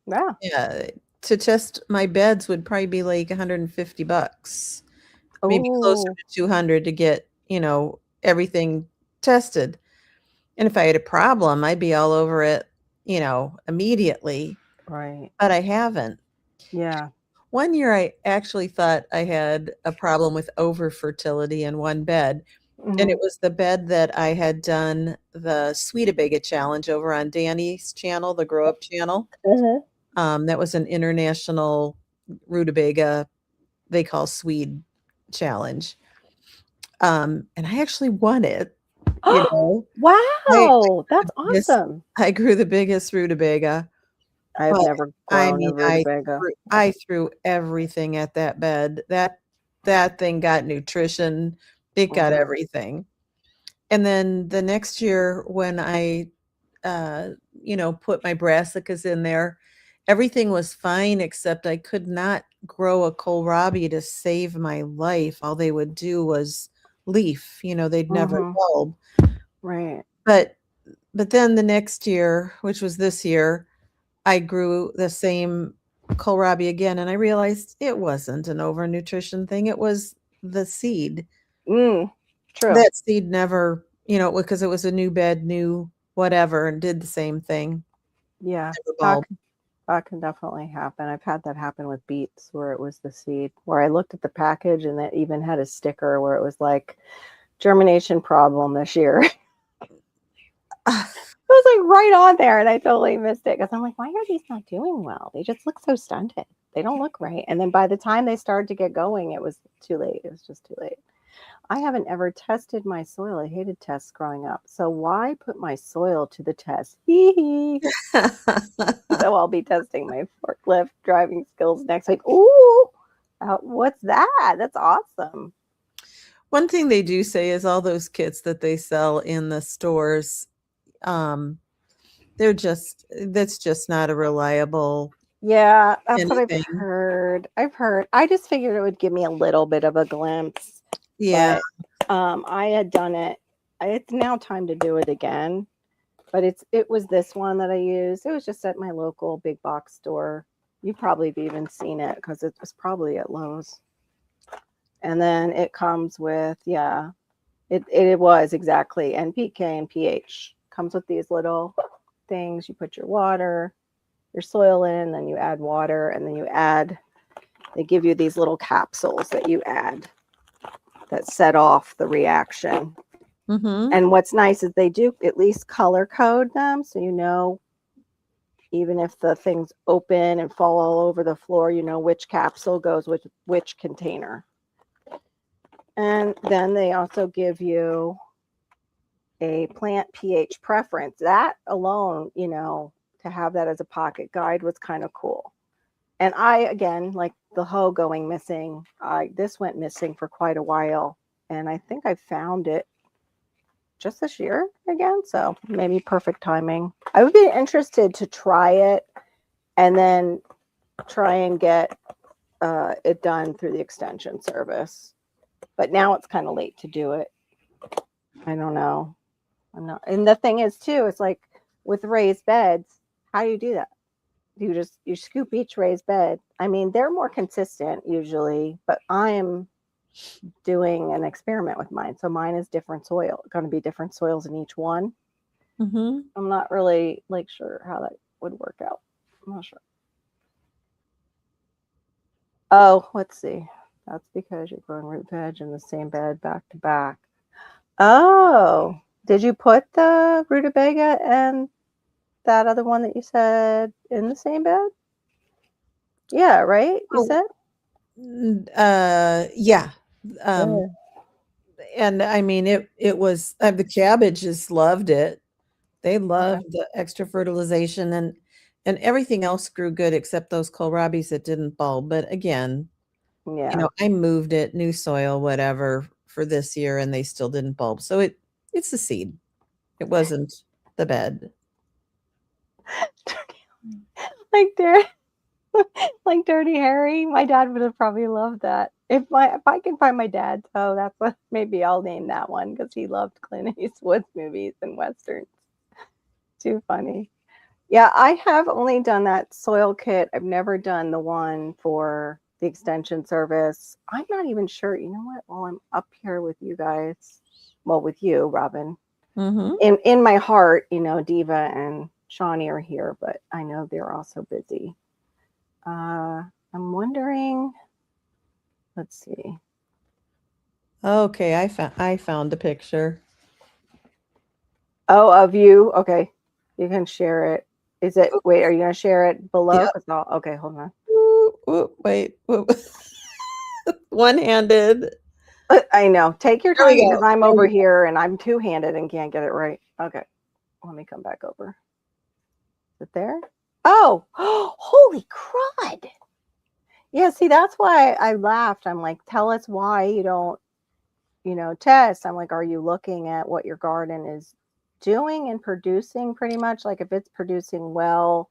Yeah. Yeah, to test my beds would probably be like $150, maybe closer Oh, to 200 to get, everything tested. And if I had a problem, I'd be all over it, immediately, right. but I haven't. Yeah. One year I actually thought I had a problem with over-fertility in one bed, and Hmm. it was the bed that I had done the Sweetabega challenge over on Danny's channel, the Grow Up channel. Uh-huh. That was an international rutabaga, they call Swede challenge. And I actually won it, you know. I Wow, the that's biggest awesome. I grew the biggest rutabaga, I've but never I grown a mean, rutabaga. I threw everything at that bed. That thing got nutrition, it got Mhm. everything. And then the next year when I, uh, put my brassicas in there, everything was fine except I could not grow a kohlrabi to save my life. All they would do was leaf, they'd never Mhm. bulb. Right. But then the next year, which was this year, I grew the same kohlrabi again, and I realized it wasn't an overnutrition thing, it was the seed. Mm, true. That seed never, because it was a new bed, new whatever, and did the same thing, Yeah. never That bulbed. can, that can definitely happen. I've had that happen with beets where it was the seed, where I looked at the package and it even had a sticker where it was like germination problem this year. It was like right on there, and I totally missed it because I'm like, why are these not doing well? They just look so stunted. They don't look right. And then by the time they started to get going, it was too late. It was just too late. I haven't ever tested my soil. I hated tests growing up. So why put my soil to the test? Hee hee. So I'll be testing my forklift driving skills next week. Ooh, what's that? That's awesome. One thing they do say is all those kits that they sell in the stores, um, that's just not a reliable Yeah, that's what I've anything. heard. I've heard. I just figured it would give me a little bit of a glimpse, Yeah. but I had done it. It's now time to do it again. But it was this one that I used. It was just at my local big box store. You probably have even seen it because it was probably at Lowe's. And then it comes with, yeah, it was exactly NPK and pH. Comes with these little things. You put your water, your soil in, then you add water, and then they give you these little capsules that you add that set off the reaction. Mhm. And what's nice is they do at least color code them so you know even if the things open and fall all over the floor, you know which capsule goes with which container. And then they also give you a plant pH preference. That alone, to have that as a pocket guide was kind of cool. And I, again, like the hoe going missing, this went missing for quite a while. And I think I found it just this year again. So maybe perfect timing. I would be interested to try it and then try and get it done through the extension service. But now it's kind of late to do it. I don't know. I'm not. And the thing is, too, it's like with raised beds, how do you do that? You scoop each raised bed. I mean, they're more consistent usually, but I am doing an experiment with mine. So mine is different soil, going to be different soils in each one. Mhm. I'm not really like sure how that would work out. I'm not sure. Oh, let's see. That's because you're growing root veg in the same bed back to back. Oh, did you put the rutabaga and that other one that you said in the same bed? Yeah, right? You Oh, said? yeah. Um, Yeah. and I mean, it was the cabbages loved it. They Okay. loved the extra fertilization, and everything else grew good except those kohlrabis that didn't bulb. But again, Yeah. I moved it, new soil, whatever, for this year, and they still didn't bulb. So it's the seed. It wasn't the bed. Like like Dirty Harry. My dad would have probably loved that. If I can find my dad's toe, that's what maybe I'll name that one because he loved Clint Eastwood's movies and westerns. Too funny. Yeah, I have only done that soil kit. I've never done the one for the extension service. I'm not even sure. You know what? While I'm up here with you guys, well, with you, Robin, Mm-hmm. in my heart, Diva and Shawnee are here, but I know they're also busy. I'm wondering. Let's see. Okay, I found a picture. Oh, of you. Okay, you can share it. Is it? Wait, are you gonna share it below? Yep. Cause I'll. Okay, hold on. Ooh, ooh, wait. Ooh. One-handed. I know. Take your There we time because go. I'm There over we go. here and I'm two-handed and can't get it right. Okay, let me come back over. Is it there? Oh, holy crud! Yeah, see, that's why I laughed. I'm like, tell us why you don't, test. I'm like, are you looking at what your garden is doing and producing pretty much? Like, if it's producing well,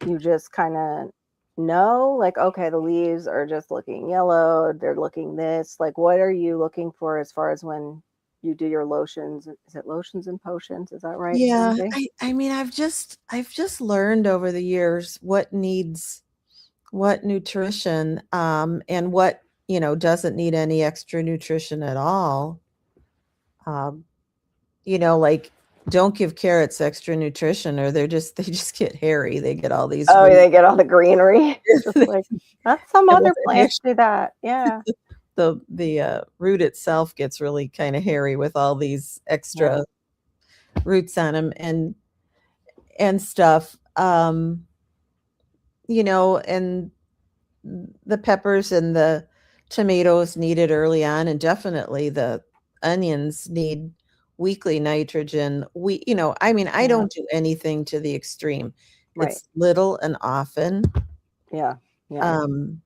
you just kind of know, like, okay, the leaves are just looking yellow, they're looking this. Like, what are you looking for as far as when you do your lotions? Is it lotions and potions? Is that right? What do you Yeah, say? I mean, I've just learned over the years what needs what nutrition, and what, doesn't need any extra nutrition at all. Um, like, don't give carrots extra nutrition or they just get hairy. They get all these Oh, roots. they get all the greenery. Just like that's some And other plants do that. Yeah. the root itself gets really kind of hairy with all these Yeah. extra roots on them and stuff. And the peppers and the tomatoes need it early on, and definitely the onions need weekly nitrogen. I mean, I Yeah. don't do anything to the extreme. Right. It's little and often. Yeah. Yeah. Um,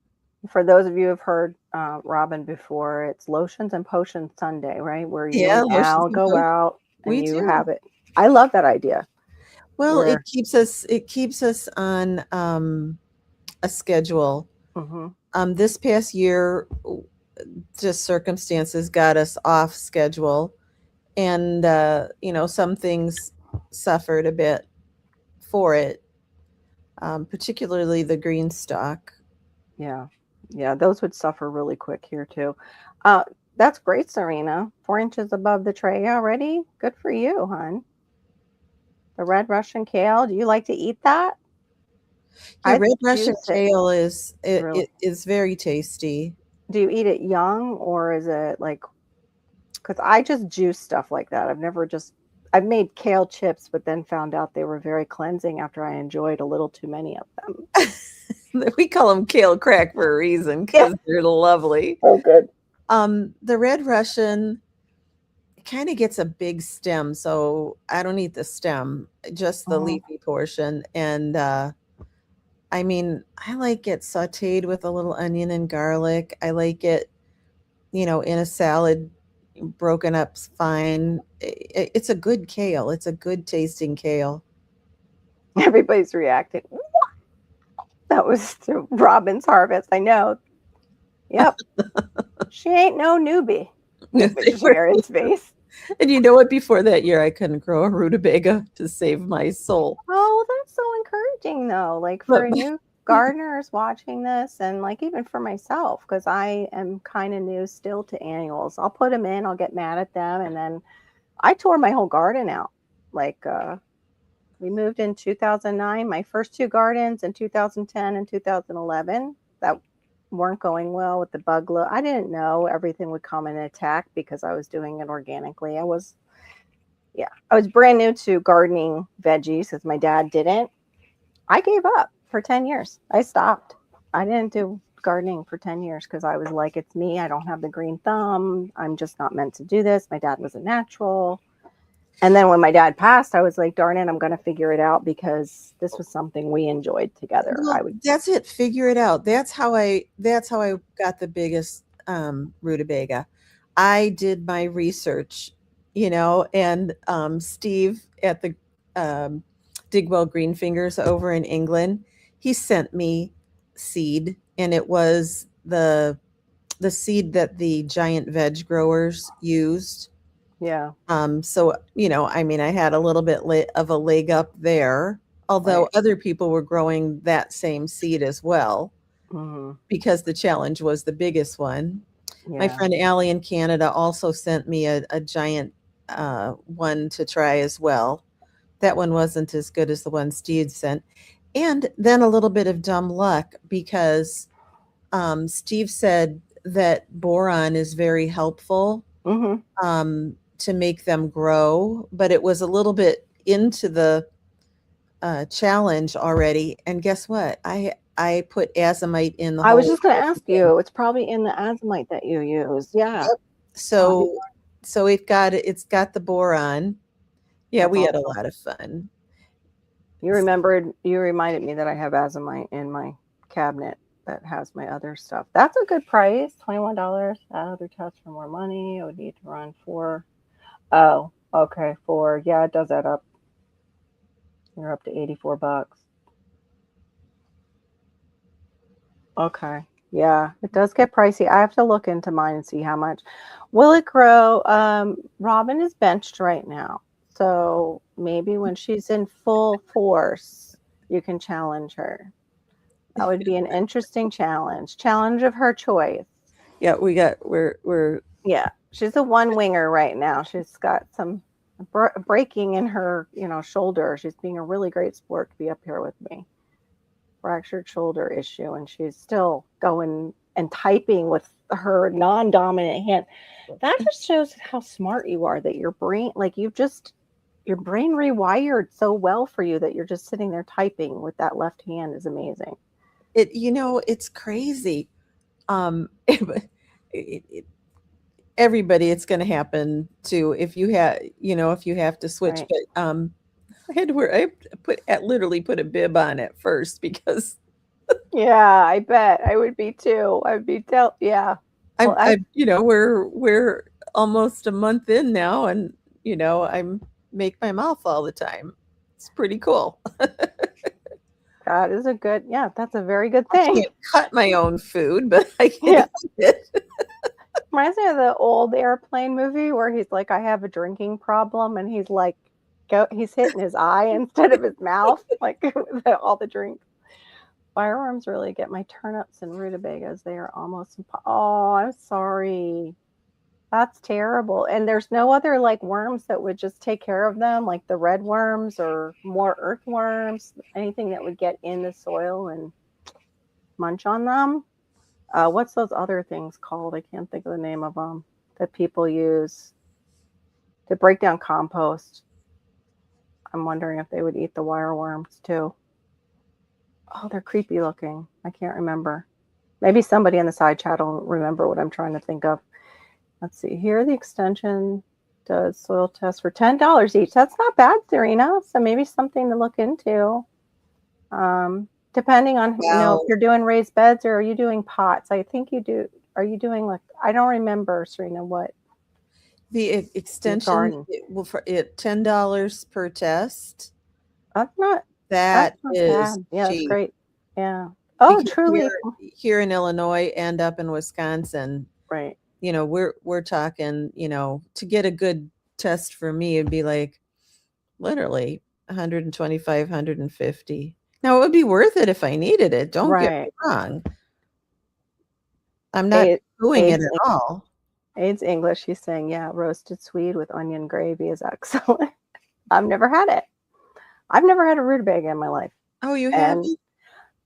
For those of you who've heard Robin before, it's Lotions and Potions Sunday, right? Where you yeah, and lotions Al and go potions. out and We you do. have it. I love that idea. Well, Where, it keeps us on a schedule. hmm This past year, just circumstances got us off schedule, and some things suffered a bit for it, particularly the green stalk. yeah, yeah, those would suffer really quick here too. Uh, that's great, Serena. 4 inches above the tray already. Good for you, hon. The red Russian kale. Do you like to eat that? Yeah, I red Russian juice it. kale is it, Really? it is very tasty. Do you eat it young or is it like? Because I just juice stuff like that. I've made kale chips, but then found out they were very cleansing after I enjoyed a little too many of them. We call them kale crack for a reason Yeah. because they're lovely. Oh, good. The red Russian kind of gets a big stem, so I don't eat the stem, just the Oh, leafy portion. And I mean, I like it sautéed with a little onion and garlic. I like it, in a salad, broken up fine. It's a good kale. It's a good tasting kale. everybody's reacting. That was Robin's harvest. I know. Yep. She ain't no newbie. They Look at were- Sharon's face. and you know what? Before that year, I couldn't grow a rutabaga to save my soul. Oh, that's so encouraging, though. Like But for new gardeners watching this, and like even for myself, because I am kind of new still to annuals. I'll put them in, I'll get mad at them, and then I tore my whole garden out. Like we moved in 2009. My first two gardens in 2010 and 2011 that weren't going well with the bug low. I didn't know everything would come in an attack because I was doing it organically. I was brand new to gardening veggies because my dad didn't. I gave up for 10 years. I stopped. I didn't do gardening for 10 years because I was like, it's me. I don't have the green thumb. I'm just not meant to do this. My dad was a natural. And then when my dad passed, I was like, darn it, I'm going to figure it out because this was something we enjoyed together. well, I would, that's it. Figure it out. That's how I got the biggest rutabaga. I did my research, and Steve at the um, Digwell Green Fingers over in England, he sent me seed, and it was the seed that the giant veg growers used. Yeah. So, I mean, I had a little bit of a leg up there, although Right. other people were growing that same seed as well, Mhm. because the challenge was the biggest one. My Yeah. friend Allie in Canada also sent me a giant one to try as well. That one wasn't as good as the one Steve sent. And then a little bit of dumb luck because Steve said that boron is very helpful Mhm. to make them grow, but it was a little bit into the challenge already. And guess what? I put azomite in the I was whole just going to ask everything. you, it's probably in the azomite that you use. Yeah. Yep. Bobby, So it's got the boron. Yeah, that's we had a awesome. lot of fun. You reminded me that I have azomite in my cabinet that has my other stuff. That's a good price, $21. Add other tests for more money. I would need to run four. Oh, okay, four. Yeah, it does add up. You're up to $84. Okay. Yeah, it does get pricey. I have to look into mine and see how much. Will it grow? Robin is benched right now. So maybe when she's in full force, you can challenge her. That would be an interesting challenge. Challenge of her choice. Yeah, we're Yeah, she's a one winger right now. She's got some breaking in her, shoulder. She's being a really great sport to be up here with me. Fractured shoulder issue, and she's still going and typing with her non-dominant hand. That just shows how smart you are, that your brain, like your brain rewired so well for you that you're just sitting there typing with that left hand is amazing. it's crazy. It, everybody it's going to happen to if you have to switch, Right. but I literally put a bib on at first because Yeah, I bet I would be too. I'd be yeah. Well, I we're almost a month in now, and I'm make my mouth all the time. It's pretty cool. that is a good, yeah, that's a very good I thing. can't cut my own food, but I can Yeah. eat it. Reminds me of the old airplane movie where he's like, I have a drinking problem, and he's like, he's hitting his eye instead of his mouth, like all the drinks. Fireworms really get my turnips and rutabagas. They are almost oh, I'm sorry. That's terrible. And there's no other like worms that would just take care of them, like the red worms or more earthworms, anything that would get in the soil and munch on them. What's those other things called? I can't think of the name of them that people use to break down compost. I'm wondering if they would eat the wireworms too. Oh, they're creepy looking. I can't remember. Maybe somebody in the side chat will remember what I'm trying to think of. Let's see. Here, the extension does soil tests for $10 each. That's not bad, Serena. So maybe something to look into. Depending on, if Wow. you're doing raised beds or are you doing pots? I think you do. Are you doing like, I don't remember, Serena, what you Extension, garden. it will for it $10 per test. That's not, that's That not is bad. Yeah, that's cheap great. Yeah. Oh, because truly. here in Illinois and up in Wisconsin, Right. we're talking, to get a good test for me, it'd be like literally 125, 150. Now, it would be worth it if I needed it. Don't get me Right. wrong. I'm not A- doing it AIDS, at all. AIDS English. She's saying, yeah, roasted Swede with onion gravy is excellent. I've never had it. I've never had a rutabaga in my life. Oh, you And haven't?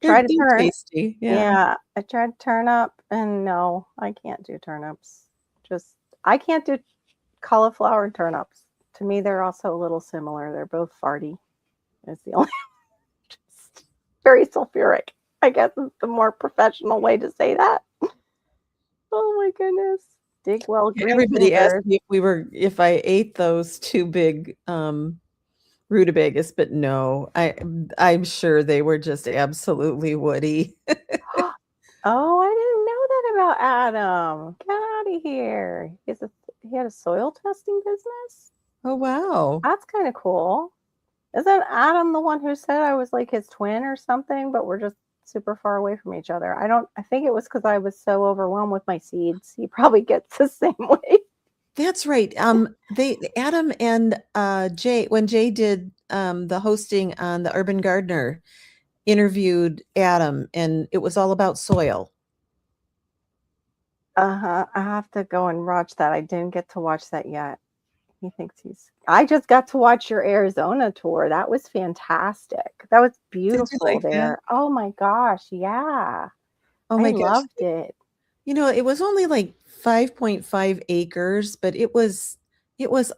tried to They're turn, tasty. Yeah. yeah, I tried turnip and no, I can't do turnips. Just, I can't do cauliflower and turnips. To me, they're also a little similar. They're both farty. It's the only, just very sulfuric. I guess is the more professional way to say that. Oh my goodness. Dig well, green Everybody asked fingers. me if I ate those 2 big, rutabagas, but no, I'm sure they were just absolutely woody. Oh, I didn't know that about Adam. Get out of here. He had a soil testing business? Oh, wow. That's kind of cool. Isn't Adam the one who said I was like his twin or something, but we're just super far away from each other? I think it was because I was so overwhelmed with my seeds. He probably gets the same way. That's right. They Adam and Jay, when Jay did the hosting on the Urban Gardener, interviewed Adam, and it was all about soil. Uh-huh. I have to go and watch that. I didn't get to watch that yet. He thinks he's I just got to watch your Arizona tour. That was fantastic. That was Did you beautiful like that? there. Oh my gosh, yeah. Oh I my gosh. loved it. You know, it was only like 5.5 acres, but it was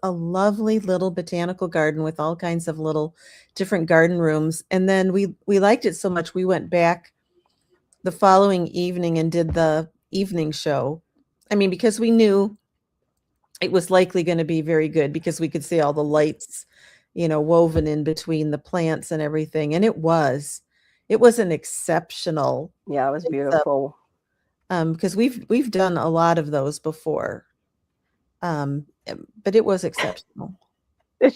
a lovely little botanical garden with all kinds of little different garden rooms. And then we liked it so much we went back the following evening and did the evening show. I mean, because we knew it was likely going to be very good because we could see all the lights, woven in between the plants and everything. And it was an exceptional Yeah, it was mix up, beautiful. because we've done a lot of those before. But it was exceptional.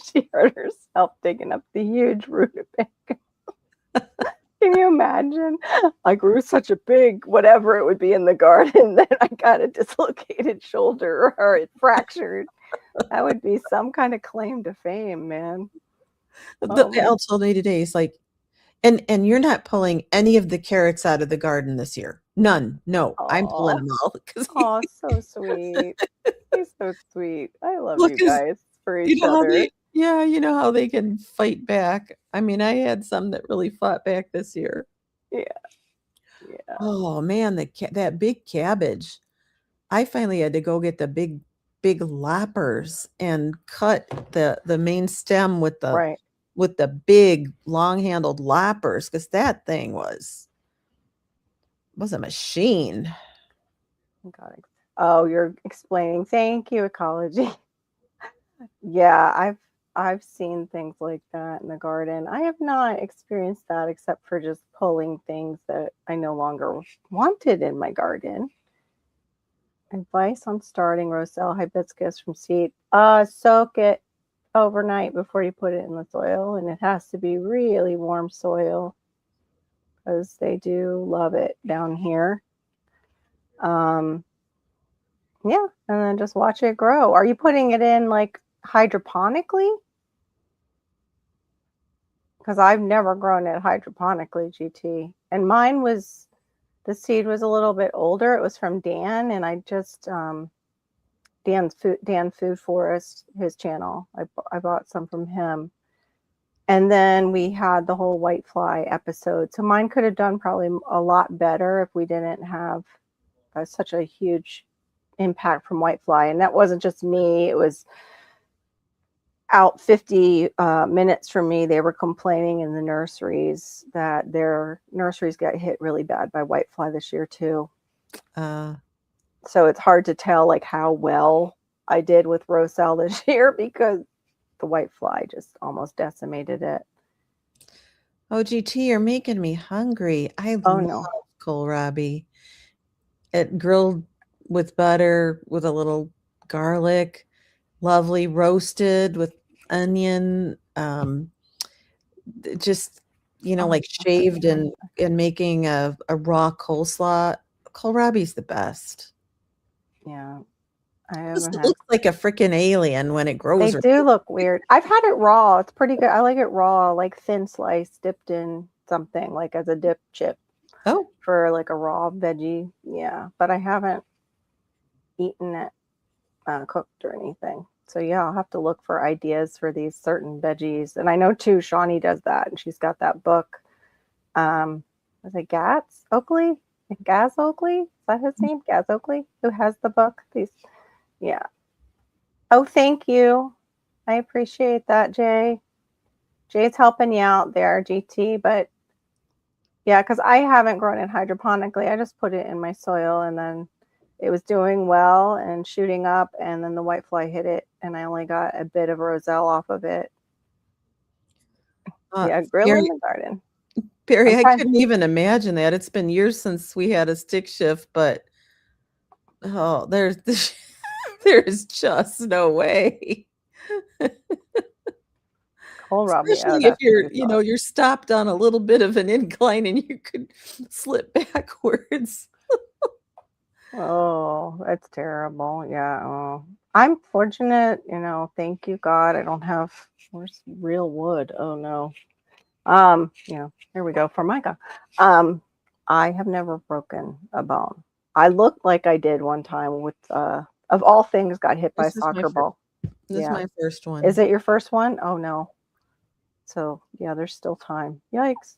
She hurt herself digging up the huge rutabaga. Can you imagine? I grew such a big whatever it would be in the garden that I got a dislocated shoulder or it fractured. That would be some kind of claim to fame, man. The Oh my. Elle told me today, it's like, and you're not pulling any of the carrots out of the garden this year. None. No, I'm pulling Oh, them all because oh, so sweet. He's so sweet. I love look, you 'cause guys for you each know how other. you know how they can fight back. I mean, I had some that really fought back this year. Yeah, yeah. Oh man, that big cabbage. I finally had to go get the big loppers and cut the main stem Right. with the big long-handled loppers because that thing was a machine. Got it. Oh, you're explaining. Thank you, ecology. Yeah, I've seen things like that in the garden. I have not experienced that except for just pulling things that I no longer wanted in my garden. Advice on starting Roselle hibiscus from seed. Soak it overnight before you put it in the soil, and it has to be really warm soil because they do love it down here. Um, yeah, and then just watch it grow. Are you putting it in like hydroponically? Because I've never grown it hydroponically, GT. And mine was the seed was a little bit older. It was from Dan, and I just Dan Food Forest, his channel. I bought some from him. And then we had the whole whitefly episode. So mine could have done probably a lot better if we didn't have such a huge impact from whitefly. And that wasn't just me. It was out 50 minutes from me. They were complaining in the nurseries that their nurseries got hit really bad by whitefly this year too. Uh, So it's hard to tell like how well I did with Roselle this year because the whitefly just almost decimated it. OGT, you're making me hungry. I Oh love no. kohlrabi. It grilled with butter with a little garlic, lovely roasted with onion, just Oh, like that's so shaved yummy. and making a raw coleslaw. Kohlrabi's the best. Yeah, I Plus, haven't it had. looks like a freaking alien when it They grows. do look weird. I've had it raw. It's pretty good. I like it raw, like thin slice dipped in something, like as a dip chip Oh, for like a raw veggie. Yeah, but I haven't eaten it cooked or anything. So yeah, I'll have to look for ideas for these certain veggies. And I know too, Shawnee does that, and she's got that book. Was it Gats Oakley? Gaz Oakley? Is that his name? Gaz Oakley, who has the book. These, yeah. Oh, thank you. I appreciate that, Jay. Jay's helping you out there, GT. But yeah, because I haven't grown it hydroponically. I just put it in my soil and then it was doing well and shooting up. And then the whitefly hit it and I only got a bit of roselle off of it. Yeah, grill Barry, in the garden. Barry, I'm I trying. couldn't even imagine that. It's been years since we had a stick shift, but oh, there's there's just no way. Kohlrabi. Oh, Especially if that's going to be fun. you're stopped on a little bit of an incline and you could slip backwards. Oh, that's terrible. Yeah. Oh. I'm fortunate, thank you God. I don't have where's real wood. Oh no. Here we go, Formica. Um, I have never broken a bone. I looked like I did one time with of all things got hit by a This is my soccer first. ball. This is Yeah. my first Is one. it your first one? Oh no. So yeah, there's still time. Yikes.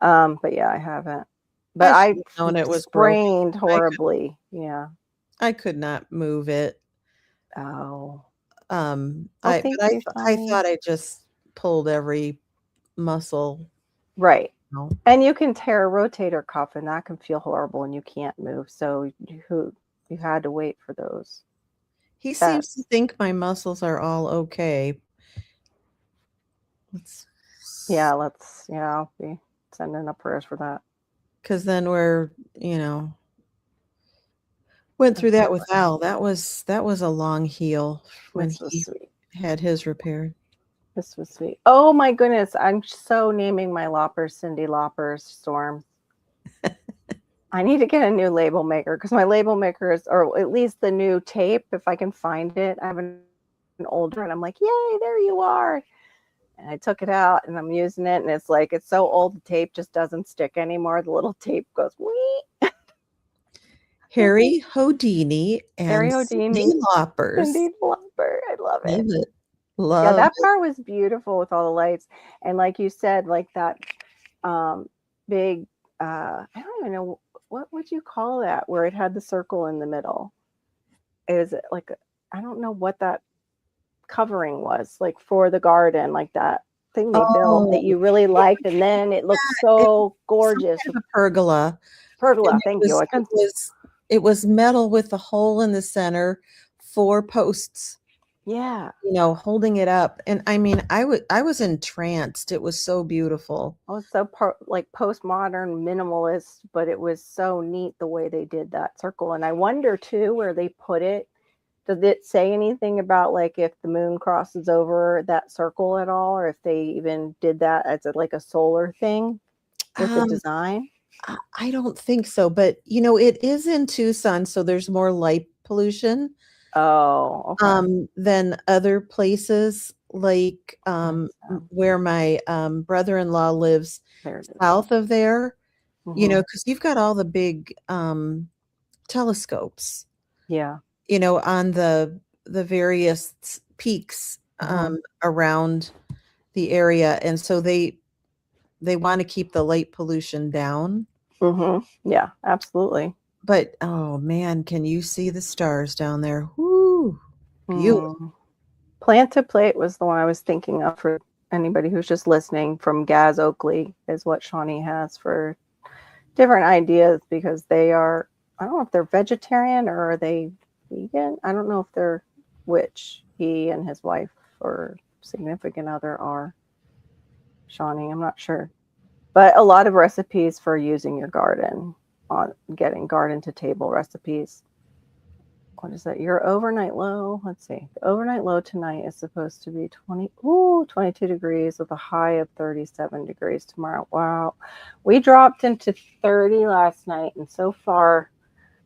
But yeah, I haven't. But I should I have known it was broken. sprained I could horribly. Yeah. I could not move it. Oh. Well, I thank but you, I Shawnee. thought I just pulled every muscle, Right. you know. And you can tear a rotator cuff, and that can feel horrible, and you can't move. So you had to wait for those. He That seems to think my muscles are all okay. Let's yeah, I'll be sending up prayers for that. 'Cause then went through That's that so with funny. Al. That was a long heal when This was he sweet. had his repaired. This was sweet. Oh my goodness, I'm so naming my loppers Cindy Loppers Storms. I need to get a new label maker because my label maker is, or at least the new tape, if I can find it. I have an older, and I'm like, yay, there you are. And I took it out and I'm using it, and it's like it's so old the tape just doesn't stick anymore. The little tape goes wee. Harry Houdini Harry and Cyndi Houdini, Lauper's. Cindy Lauper. I love it. Love it. Yeah, Love that it. part was beautiful with all the lights. And like you said, like that um big I don't even know what would you call that where it had the circle in the middle. It was like I don't know what that covering was like for the garden, like that thing they built that Oh, you really liked, and then it looked it was so some gorgeous kind with of a pergola, and pergola. it Thank you. was I it couldn't. was it was metal with a hole in the center, 4 posts, Yeah, holding it up, and I mean, I was entranced, it was so beautiful. I was so like postmodern minimalist, but it was so neat the way they did that circle. And I wonder too where they put it. Does it say anything about like if the moon crosses over that circle at all, or if they even did that as like a solar thing with the Um, design? I don't think so, but, it is in Tucson, so there's more light pollution, Oh, okay. than other places, like, Makes where my, brother-in-law lives There it is. south of there, Hmm. because you've got all the big, telescopes, Yeah. on the various peaks, Hmm. around the area, and so they wanna keep the light pollution down, Hmm. Yeah, absolutely. but, oh, man, can you see the stars down there? Whoo, beautiful. Mm. Plant to Plate was the one I was thinking of for anybody who's just listening from Gaz Oakley, is what Shawnee has for different ideas because they are, I don't know if they're vegetarian or are they vegan. I don't know if they're which he and his wife or significant other are. Shawnee, I'm not sure. But a lot of recipes for using your garden on getting garden to table recipes. What is that? Your overnight low. Let's see. The overnight low tonight is supposed to be 22 degrees with a high of 37 degrees tomorrow. Wow. We dropped into 30 last night, and so far,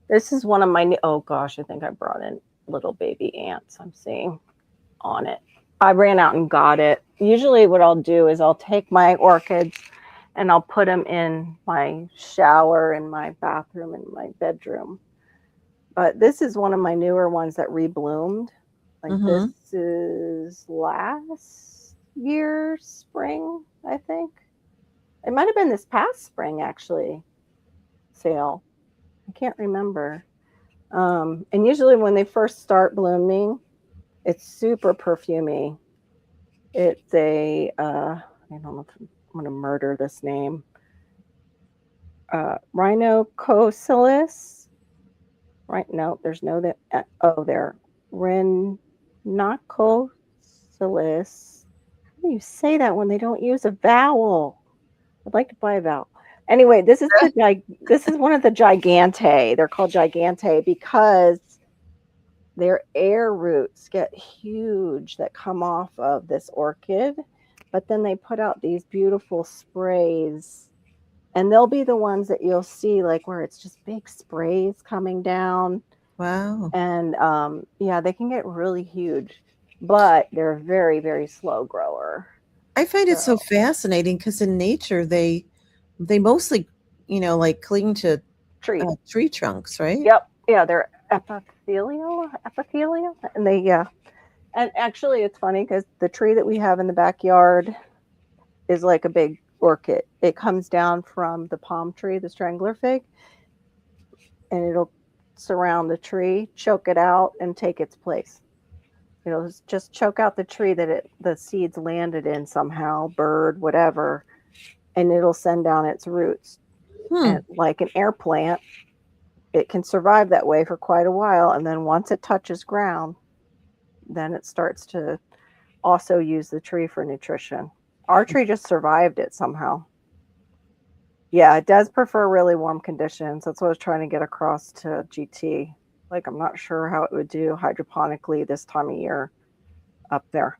this is one of my new, oh gosh, I think I brought in little baby ants I'm seeing on it. I ran out and got it. Usually, what I'll do is I'll take my orchids and I'll put them in my shower, in my bathroom, in my bedroom. But this is one of my newer ones that rebloomed. Like this Mhm. is last year spring, I think. It might have been this past spring actually. Sale. I can't remember. And usually when they first start blooming, it's super perfumey. It's a I don't know if I'm gonna murder this name. Rhinocosilus. Right? No, there's no that. Oh, there. Rhinocosilus. How do you say that when they don't use a vowel? I'd like to buy a vowel. Anyway, this is one of the gigante. They're called gigante because their air roots get huge that come off of this orchid, but then they put out these beautiful sprays, and they'll be the ones that you'll see like where it's just big sprays coming down. Wow. And yeah, they can get really huge, but they're a very, very slow grower. I find it so So fascinating because in nature they mostly, like cling to trees. tree trunks, right? Yep. Yeah, they're epithelial, and they yeah. And actually, it's funny because the tree that we have in the backyard is like a big orchid. It comes down from the palm tree, the strangler fig, and it'll surround the tree, choke it out, and take its place. It'll just choke out the tree that the seeds landed in somehow, bird, whatever, and it'll send down its roots. Hmm. And like an air plant, it can survive that way for quite a while, and then once it touches ground, then it starts to also use the tree for nutrition. Our tree just survived it somehow. Yeah, it does prefer really warm conditions. That's what I was trying to get across to GT. Like, I'm not sure how it would do hydroponically this time of year up there.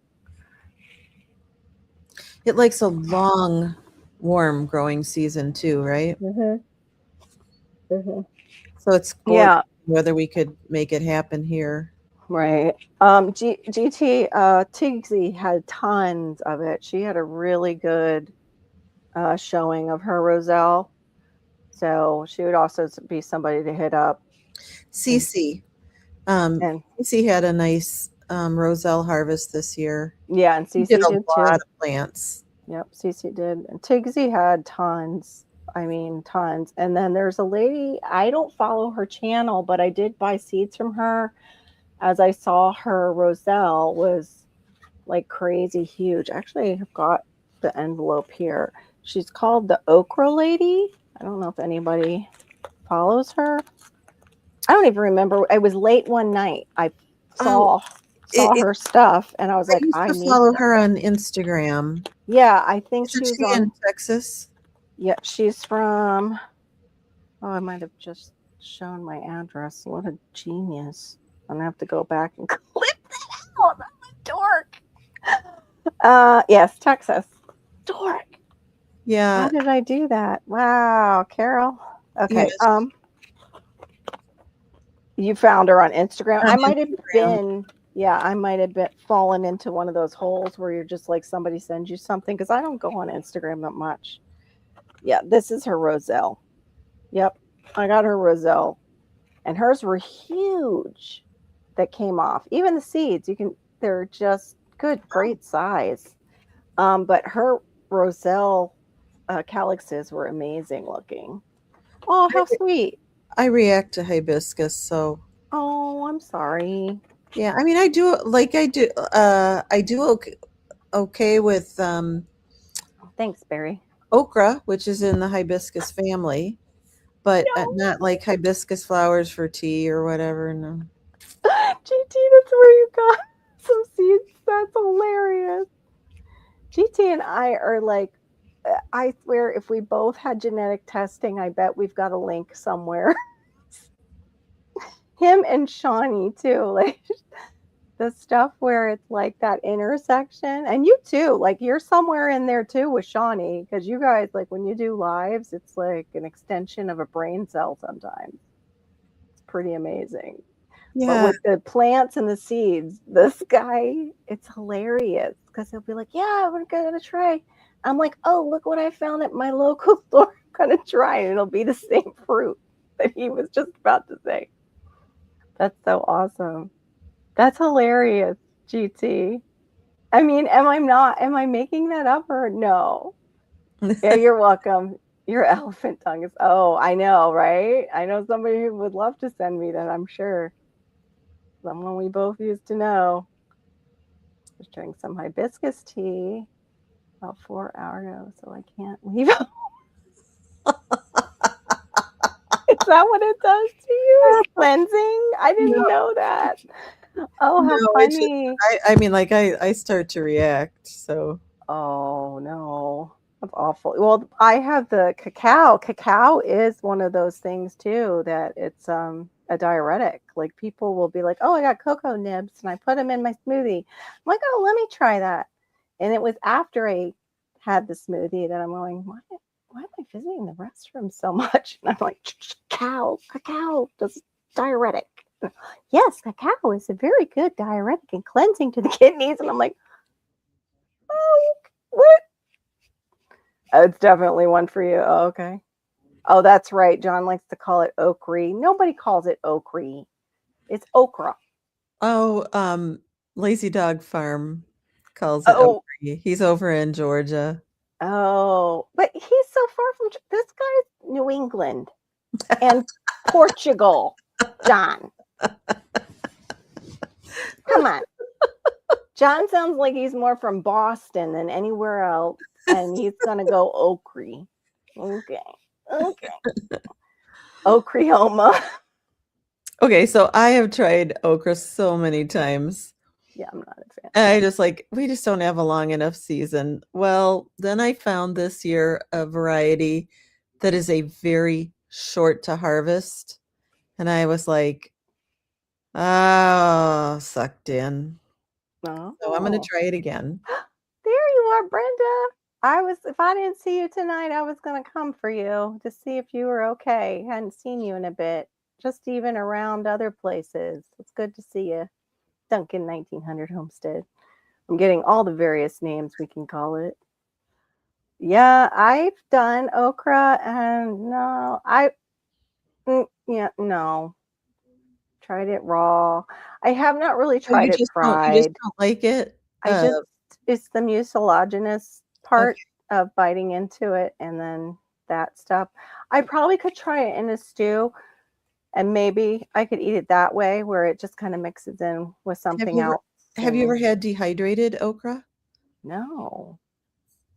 It likes a long, warm growing season too, right? Hmm. Hmm. So it's gorgeous Yeah, whether we could make it happen here. right. GT, Tigsy had tons of it. She had a really good showing of her Roselle. So she would also be somebody to hit up. And, Cece, um, and Cece had a nice roselle harvest this year. yeah, and She did Cece a did lot too. of plants. Yep, Cece did. And Tigsy had tons. I mean, tons. And then there's a lady, I don't follow her channel, but I did buy seeds from her as I saw her Roselle was like crazy huge. Actually, I've got the envelope here. She's called the Okra Lady. I don't know if anybody follows her. I don't even remember. It was late one night. I Oh, saw her stuff and I was I like, used I to need follow some. her on Instagram. Yeah, I think Isn't she was she on. in Texas? Yeah, she's from. Oh, I might have just shown my address. What a genius. I'm gonna have to go back and clip that out. I'm a dork. Yes, Texas. Dork. How Yeah, did I do that? Wow, Carol. Okay. yes, You found her on Instagram. on I might have Instagram. been, yeah, I might have been fallen into one of those holes where you're just like somebody sends you something because I don't go on Instagram that much. Yeah, this is her Roselle. Yep, I got her Roselle, and hers were huge that came off. Even the seeds, they're just good, great size. But her Roselle calyxes were amazing looking. Oh, I, how sweet. I react to hibiscus, so Oh, I'm sorry. yeah. I mean, I do okay with Thanks, Barry. okra, which is in the hibiscus family, but not like hibiscus flowers for tea or whatever. No. GT, that's where you got some seeds. That's hilarious. GT and I are like, I swear, if we both had genetic testing, I bet we've got a link somewhere. Him and Shawnee, too. Like, the stuff where it's like that intersection. And you, too. Like, you're somewhere in there, too, with Shawnee. Because you guys, like, when you do lives, it's like an extension of a brain cell sometimes. It's pretty amazing. But Yeah, with the plants and the seeds, this guy, it's hilarious because he'll be like, "Yeah, I'm gonna try." I'm like, "Oh, look what I found at my local store. I'm gonna try," and it'll be the same fruit that he was just about to say. That's so awesome. That's hilarious, GT. I mean, am I not? Am I making that up or no? Yeah, you're welcome. Your elephant tongue is. Oh, I know, right? I know somebody who would love to send me that. I'm sure. Someone we both used to know. Was drinking some hibiscus tea about 4 hours ago, so I can't leave. Is that what it does to you? It's cleansing? I no, didn't know that. Oh, how no, it's just funny. I mean, like I start to react. So Oh, no. That's awful. Well, I have the cacao. Cacao is one of those things too that it's a diuretic. Like people will be like, "Oh, I got cocoa nibs and I put them in my smoothie." I'm like, "Oh, let me try that." And it was after I had the smoothie that I'm going, why am I visiting the restroom so much? And I'm like, cacao, just diuretic. Yes, cacao is a very good diuretic and cleansing to the kidneys. And I'm like, oh, what? Oh, it's definitely one for you. Oh, okay. Oh, that's right. John likes to call it okra. Nobody calls it okra. It's okra. Oh, Lazy Dog Farm calls it Oh, Opry. He's over in Georgia. oh. But he's so far from this guy's New England and Portugal. John, come on. John sounds like he's more from Boston than anywhere else, and he's gonna go okra. Okay. Okay. Oklahoma. Okay, so I have tried okra so many times. Yeah, I'm not a fan. And I just like, we just don't have a long enough season. Well, then I found this year a variety that is a very short to harvest. And I was like, oh, sucked in. So I'm going to Oh, try it again. there you are, Brenda. If I didn't see you tonight, I was gonna come for you to see if you were okay. Hadn't seen you in a bit, just even around other places. It's good to see you. Duncan 1900 Homestead. I'm getting all the various names we can call it. Yeah, I've done okra and no, yeah, no. Tried it raw. I have not really Oh, tried it you just fried. don't like it? I just it's the mucilaginous part Okay. of biting into it and then that stuff. I probably could try it in a stew and maybe I could eat it that way where it just kind of mixes in with Have something you ever else. have you ever And had dehydrated okra? no,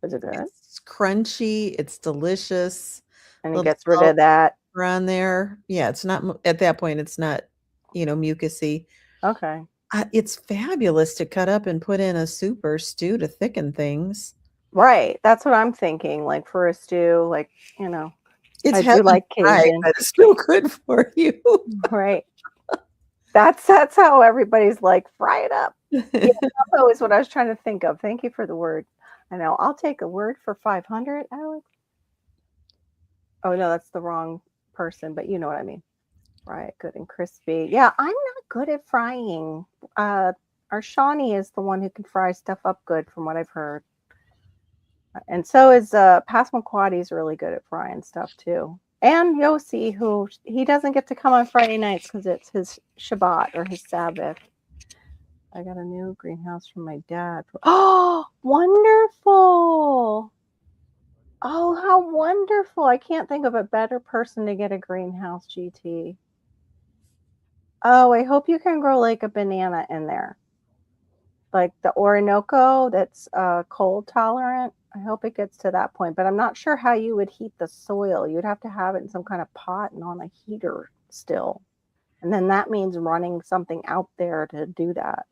is it good? It's crunchy, it's delicious. And it Little gets rid salt of that. on there. Yeah, it's not at that point, it's not, mucusy. Okay. It's fabulous to cut up and put in a soup or stew to thicken things. Right. That's what I'm thinking. Like for a stew, like, you know, It's I do heaven like fried, Cajun. but it's still good for you. Right. That's how everybody's like, fry it up. Yeah, that's always what I was trying to think of. Thank you for the word. I know. I'll take a word for 500, Alex. Oh, no, that's the wrong person, but you know what I mean. Fry it good and crispy. Yeah, I'm not good at frying. Uh, our Shawnee is the one who can fry stuff up good, from what I've heard. And so is Passamaquoddy's really good at frying stuff too. And Yossi, who he doesn't get to come on Friday nights because it's his Shabbat or his Sabbath. I got a new greenhouse from my dad. Oh, wonderful. Oh, how wonderful. I can't think of a better person to get a greenhouse, GT. Oh, I hope you can grow like a banana in there. Like the Orinoco that's cold tolerant. I hope it gets to that point, but I'm not sure how you would heat the soil. You'd have to have it in some kind of pot and on a heater still. And then that means running something out there to do that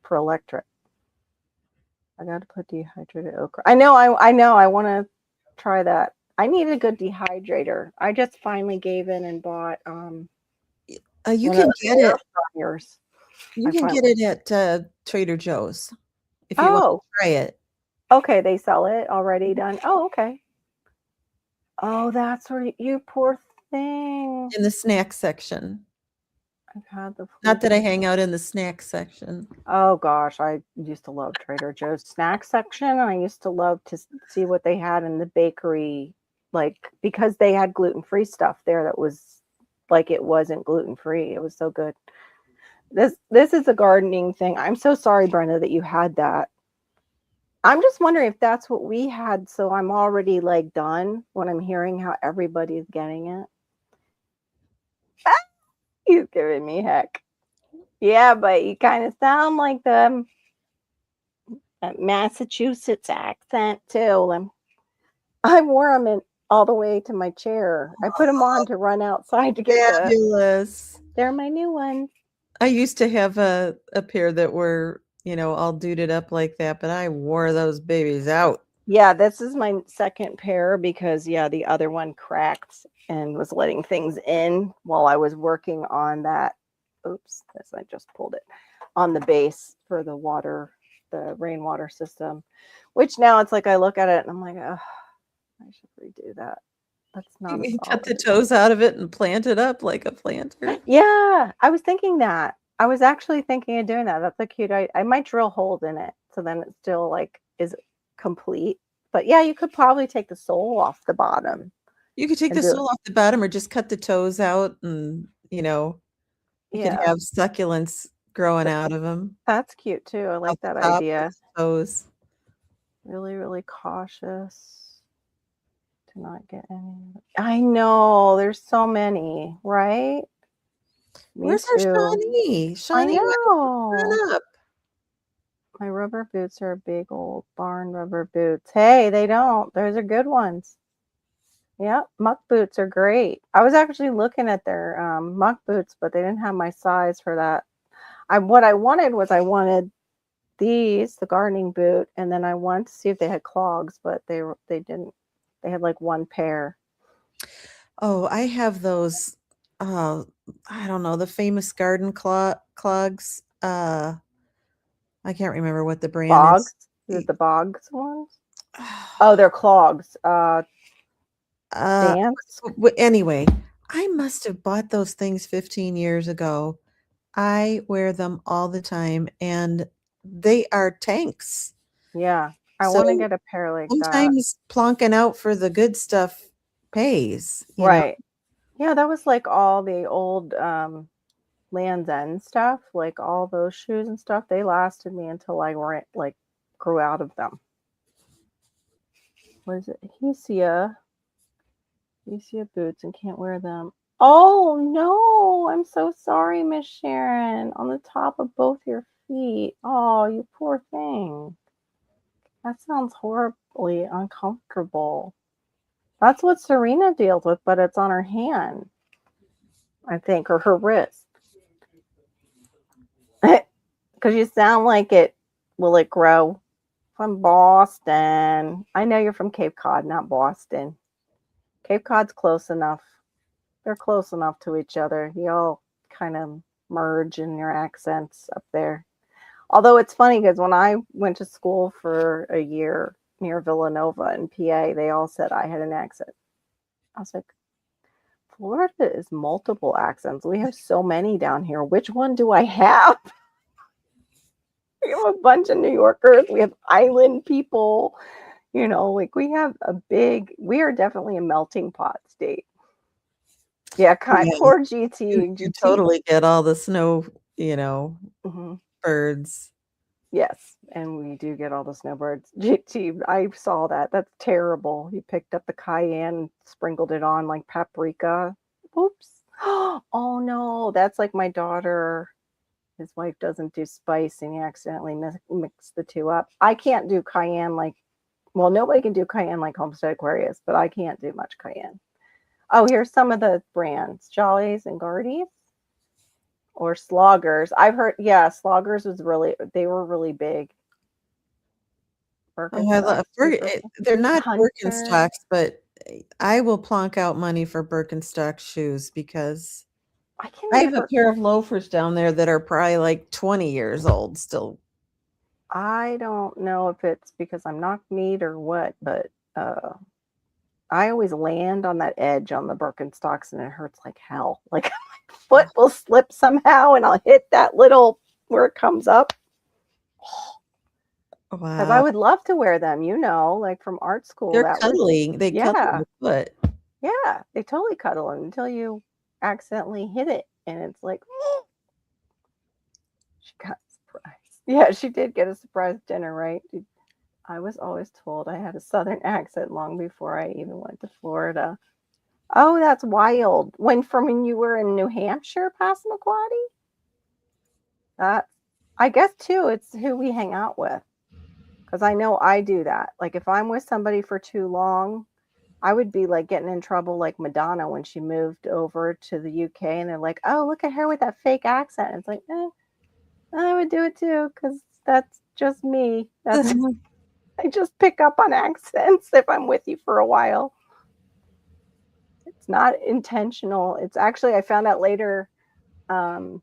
for electric. I got to put dehydrated okra. I know. I want to try that. I need a good dehydrator. I just finally gave in and bought You one of can those get air it. fryers. You I can finally. get it at Trader Joe's if you want to Oh, try it okay. They sell it already done. Oh, okay. Oh, that's where you poor thing. in the snack section. I've had the Not food. that I hang out in the snack section. Oh gosh, I used to love Trader Joe's snack section. I used to love to see what they had in the bakery, like because they had gluten-free stuff there that was like it wasn't gluten-free. It was so good. This is a gardening thing. I'm so sorry, Brenda, that you had that. I'm just wondering if that's what we had, so I'm already like done when I'm hearing how everybody's getting it. He's giving me heck. Yeah, but you kind of sound like the Massachusetts accent too. I wore them in all the way to my chair. I put them on to run outside to get the. Fabulous. They're my new ones. I used to have a pair that were, all duded up like that, but I wore those babies out. Yeah, this is my second pair because yeah, the other one cracked and was letting things in while I was working on that. Oops, this I just pulled it on the base for the water, the rainwater system. Which now it's like I look at it and I'm like, oh, I should redo that. That's not a You cut the solid. toes out of it and plant it up like a planter. Yeah, I was thinking that. I was actually thinking of doing that. That's a cute I might drill holes in it so then it still, like, is complete. But, yeah, you could probably take the sole off the bottom You could take and the do it. sole off the bottom or just cut the toes out and, you could Yeah, have succulents growing th out of them, that's cute too. I off like the that top of idea. the toes. Really, really cautious to not get any. I know, there's so many, right? Me Where's our too. Shawnee? I Shawnee, why don't you come know. on up? My rubber boots are big old barn rubber boots. Hey, they don't. Those are good ones. Yeah, muck boots are great. I was actually looking at their muck boots, but they didn't have my size for that. What I wanted was I wanted these, the gardening boot, and then I wanted to see if they had clogs, but they didn't. They had like one pair. Oh, I have those, uh, I don't know, the famous garden clogs. I can't remember what the brand is. Bogs? Is it the bogs ones? Oh, they're clogs. Uh, Dance? anyway, I must have bought those things 15 years ago. I wear them all the time and they are tanks. Yeah. I want to So get a pair like that. sometimes plonking out for the good stuff pays. Right. Yeah, that was like all the old Land's End stuff, like all those shoes and stuff. They lasted me until I like grew out of them. What is it? Hesia boots and can't wear them. Oh no, I'm so sorry, Miss Sharon. On the top of both your feet. Oh, you poor thing. That sounds horribly uncomfortable. That's what Serena deals with, but it's on her hand, I think, or her wrist. Because you sound like it. Will it grow? From Boston. I know you're from Cape Cod, not Boston. Cape Cod's close enough. They're close enough to each other. You all kind of merge in your accents up there. Although it's funny because when I went to school for a year near Villanova in PA, they all said I had an accent. I was like, Florida is multiple accents. We have so many down here. Which one do I have? We have a bunch of New Yorkers. We have island people. Like we are definitely a melting pot state. Yeah, kind Yeah, poor you GT. you GT. totally get all the snow, you know, Mhm. birds. Yes, and we do get all the snowbirds. GT, I saw that. That's terrible. He picked up the cayenne, sprinkled it on like paprika. Oops. Oh no, that's like my daughter. His wife doesn't do spice, and he accidentally mixed the two up. I can't do cayenne like, well, nobody can do cayenne like Homestead Aquarius, but I can't do much cayenne. Oh, here's some of the brands: Jollies and Guardies or Sloggers. I've heard, yeah, Sloggers they were really big. Oh, I Birkenstock, love super. they're not Hunter. Birkenstocks, but I will plonk out money for Birkenstock shoes because I can I have a never. pair of loafers down there that are probably like 20 years old still. I don't know if it's because I'm knock-kneed or what, but uh, I always land on that edge on the Birkenstocks, and it hurts like hell. Like my foot will slip somehow, and I'll hit that little where it comes up. Because I Wow. would love to wear them, like from art school. They're That was, cuddling. They cuddle yeah, your foot. yeah. They totally cuddle until you accidentally hit it, and it's like, she got surprised. Yeah, she did get a surprise dinner, right? I was always told I had a southern accent long before I even went to Florida. Oh, that's wild. When you were in New Hampshire, Passamaquoddy? That I guess too, it's who we hang out with. Because I know I do that. Like if I'm with somebody for too long, I would be like getting in trouble like Madonna when she moved over to the UK and they're like, oh, look at her with that fake accent. It's like, I would do it too, because that's just me. That's I just pick up on accents if I'm with you for a while. It's not intentional. It's actually I found out later, um,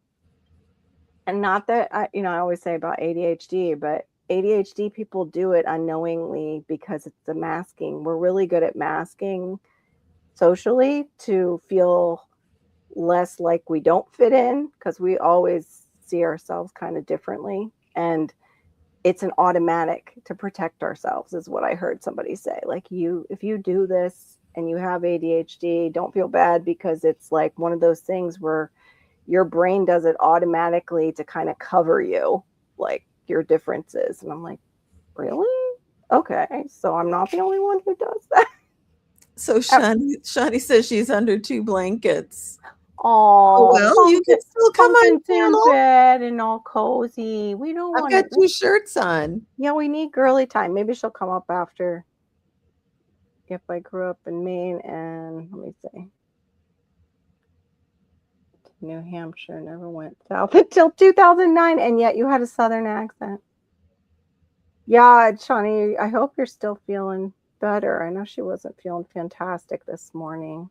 and not that I always say about ADHD, but ADHD people do it unknowingly because it's the masking. We're really good at masking socially to feel less like we don't fit in, because we always see ourselves kind of differently. And it's an automatic to protect ourselves, is what I heard somebody say. Like, if you do this and you have ADHD, don't feel bad, because it's like one of those things where your brain does it automatically to kind of cover you, like your differences. And I'm like, really? Okay, so I'm not the only one who does that. So Shawnee says she's under 2 blankets. Oh, Oh, well, you pump can it, still come pump on into your panel. bed and all cozy. We don't I've want got to. 2 shirts on. Yeah, we need girly time. Maybe she'll come up after. If I grew up in Maine, and let me see, New Hampshire, never went south until 2009, and yet you had a southern accent. Yeah, Shawnee, I hope you're still feeling better. I know she wasn't feeling fantastic this morning.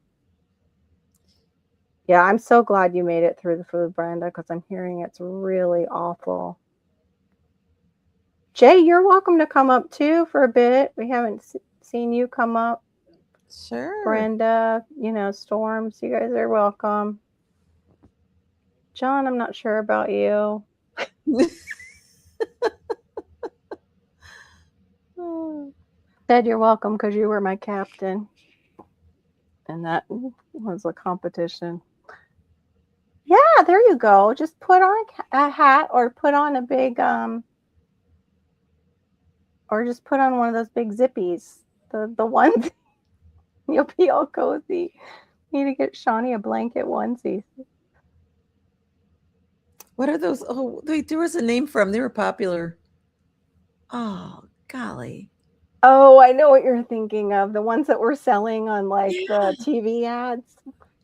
Yeah, I'm so glad you made it through the food, Brenda, because I'm hearing it's really awful. Jay, you're welcome to come up too for a bit. We haven't seen you come up. Sure. Brenda, Storms, you guys are welcome. John, I'm not sure about you. Said you're welcome because you were my captain. And that was a competition. Yeah, there you go. Just put on a hat, or put on a big or just put on one of those big zippies. The ones you'll be all cozy. You need to get Shawnee a blanket onesie. What are those? Oh, wait, there was a name for them. They were popular. Oh, golly. Oh, I know what you're thinking of. The ones that were selling on like Yeah, the TV ads.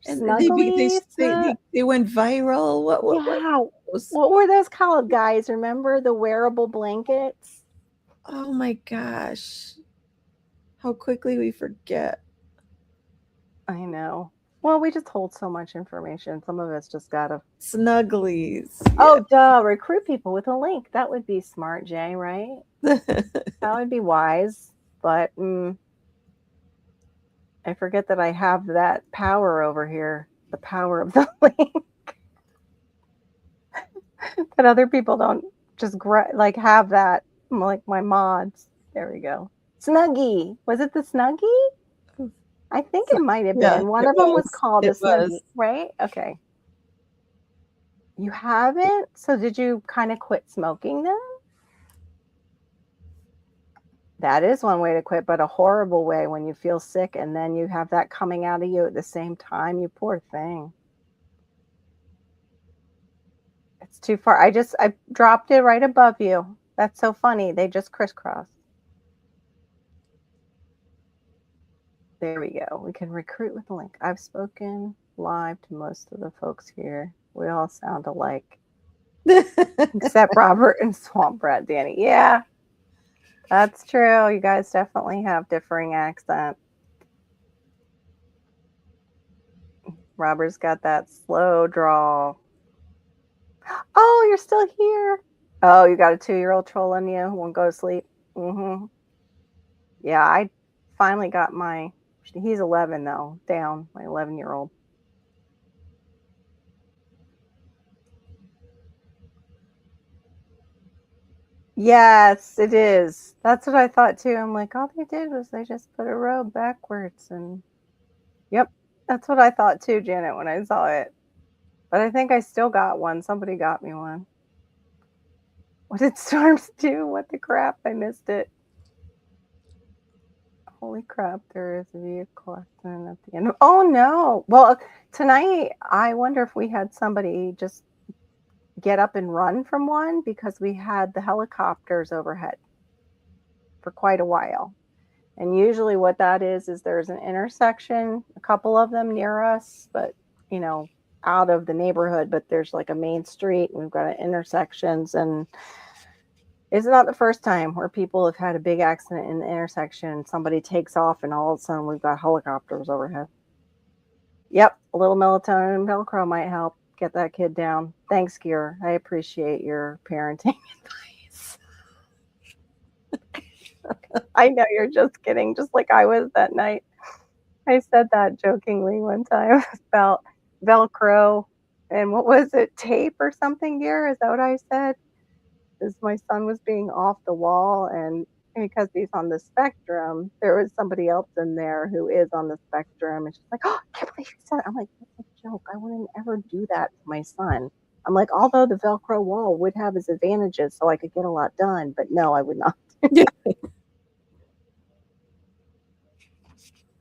and they be Snugglies. they went viral. What Yeah. are those? What were those called, guys? Remember the wearable blankets? Oh my gosh. How quickly we forget. I know. Well, we just hold so much information. Some of it's just gotta. Snugglies. Yeah. Oh, duh. Recruit people with a link. That would be smart, Jay, right? That would be wise. But I forget that I have that power over here, the power of the link, that other people don't just like have that, like my mods. There we go. Snuggie. Was it the Snuggie? I think it might have Yeah, been. One it of them was was. called a It Snuggie, was. right? Okay. You haven't? So did you kind of quit smoking then? That is one way to quit, but a horrible way when you feel sick and then you have that coming out of you at the same time. You poor thing. It's too far. I dropped it right above you. That's so funny. They just crisscross. There we go. We can recruit with a link. I've spoken live to most of the folks here. We all sound alike, except Robert and Swamp Rat Danny. Yeah, that's true. You guys definitely have differing accents. Robert's got that slow drawl. Oh, you're still here. Oh, you got a 2-year-old trolling you. Won't go to sleep. Yeah, I finally got my. He's 11 though. Down my 11-year-old. Yes, it is. That's what I thought too. I'm like, all they did was they just put a robe backwards, and yep, that's what I thought too, Janet, when I saw it. But I think I still got one. Somebody got me one. What did Storms do? What the crap? I missed it. Holy crap, there is a vehicle accident at the end. Oh no. Well, tonight, I wonder if we had somebody just get up and run from one, because we had the helicopters overhead for quite a while. And usually what that is there's an intersection, a couple of them near us, but out of the neighborhood, but there's like a main street, and we've got intersections, and it's not the first time where people have had a big accident in the intersection. Somebody takes off, and all of a sudden we've got helicopters overhead. Yep, a little melatonin and Velcro might help get that kid down. Thanks, Gear. I appreciate your parenting advice. I know you're just kidding, just like I was that night. I said that jokingly one time about Velcro and what was it, tape or something gear? Is that what I said? Is my son was being off the wall and because he's on the spectrum, there was somebody else in there who is on the spectrum and she's like, "Oh, I can't believe you said it." I'm like, "That's a joke. I wouldn't ever do that to my son." I'm like, although the Velcro wall would have its advantages so I could get a lot done, but no, I would not. Yeah.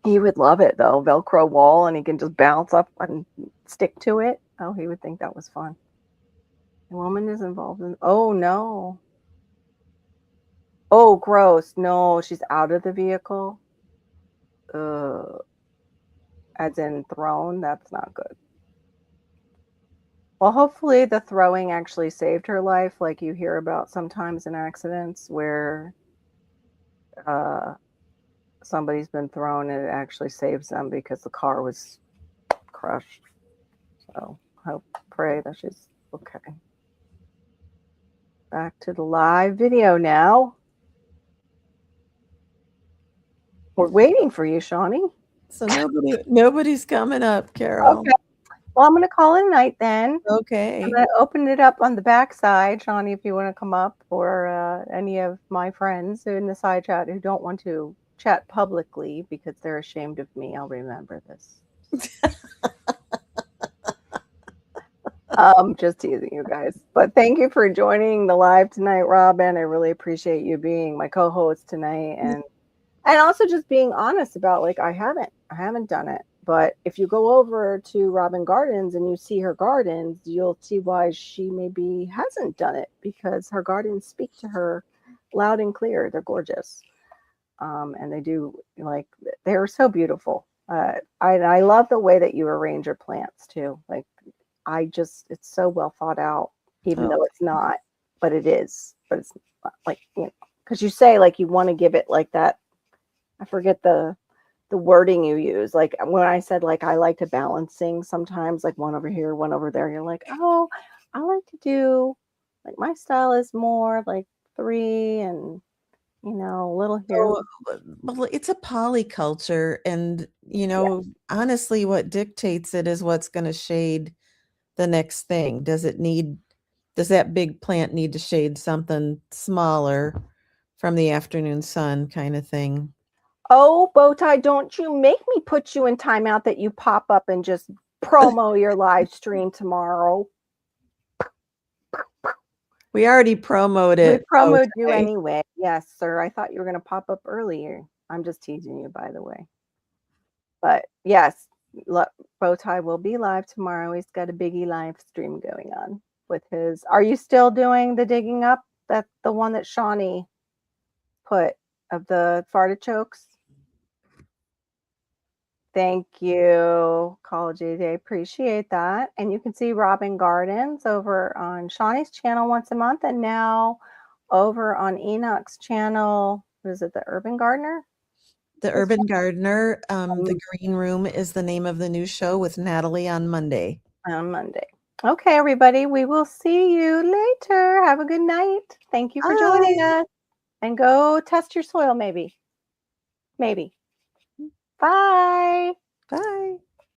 He would love it though, Velcro wall, and he can just bounce up and stick to it. Oh, he would think that was fun. The woman is involved in, oh no. Oh, gross. No, she's out of the vehicle. As in thrown. That's not good. Well, hopefully the throwing actually saved her life, like you hear about sometimes in accidents where uh, somebody's been thrown and it actually saves them because the car was crushed. So hope, pray that she's okay. Back to the live video now. We're waiting for you, Shawnee. So nobody's coming up, Carol. Okay. Well, I'm going to call it a night then. I'm Okay. going to open it up on the back side, Shawnee, if you want to come up, or any of my friends in the side chat who don't want to chat publicly because they're ashamed of me. I'll remember this. Just teasing you guys. But thank you for joining the live tonight, Robin. I really appreciate you being my co-host tonight and also just being honest about like I haven't done it. But if you go over to Robin Gardens and you see her gardens, you'll see why she maybe hasn't done it because her gardens speak to her loud and clear. They're gorgeous. And they do like they're so beautiful. I love the way that you arrange your plants too. Like it's so well thought out, even though it's not, but it is. But it's like, you know, because you say like you want to give it like that. I forget the wording you use. Like when I said like I like to balance things sometimes, like one over here, one over there. You're like, oh, I like to do like my style is more like three and a little here. Oh, well, it's a polyculture, and honestly, what dictates it is what's going to shade the next thing. Does that big plant need to shade something smaller from the afternoon sun kind of thing? Oh, Bowtie, don't you make me put you in timeout that you pop up and just promo your live stream tomorrow. We already promoted We promoted you anyway. Yes, sir. I thought you were going to pop up earlier. I'm just teasing you, by the way. But yes, Bowtie will be live tomorrow. He's got a biggie live stream going on with his. Are you still doing the digging up? That's the one that Shawnee put of the fartichokes. Thank you, Call JJ. Appreciate that. And you can see Robin Gardens over on Shawnee's channel once a month, and now over on Enoch's channel. What is it, the Urban Gardener? The Urban Gardener. The Green Room is the name of the new show with Natalie on Monday. On Monday. Okay, everybody. We will see you later. Have a good night. Thank you for joining us. And go test your soil, maybe. Maybe. Bye. Bye.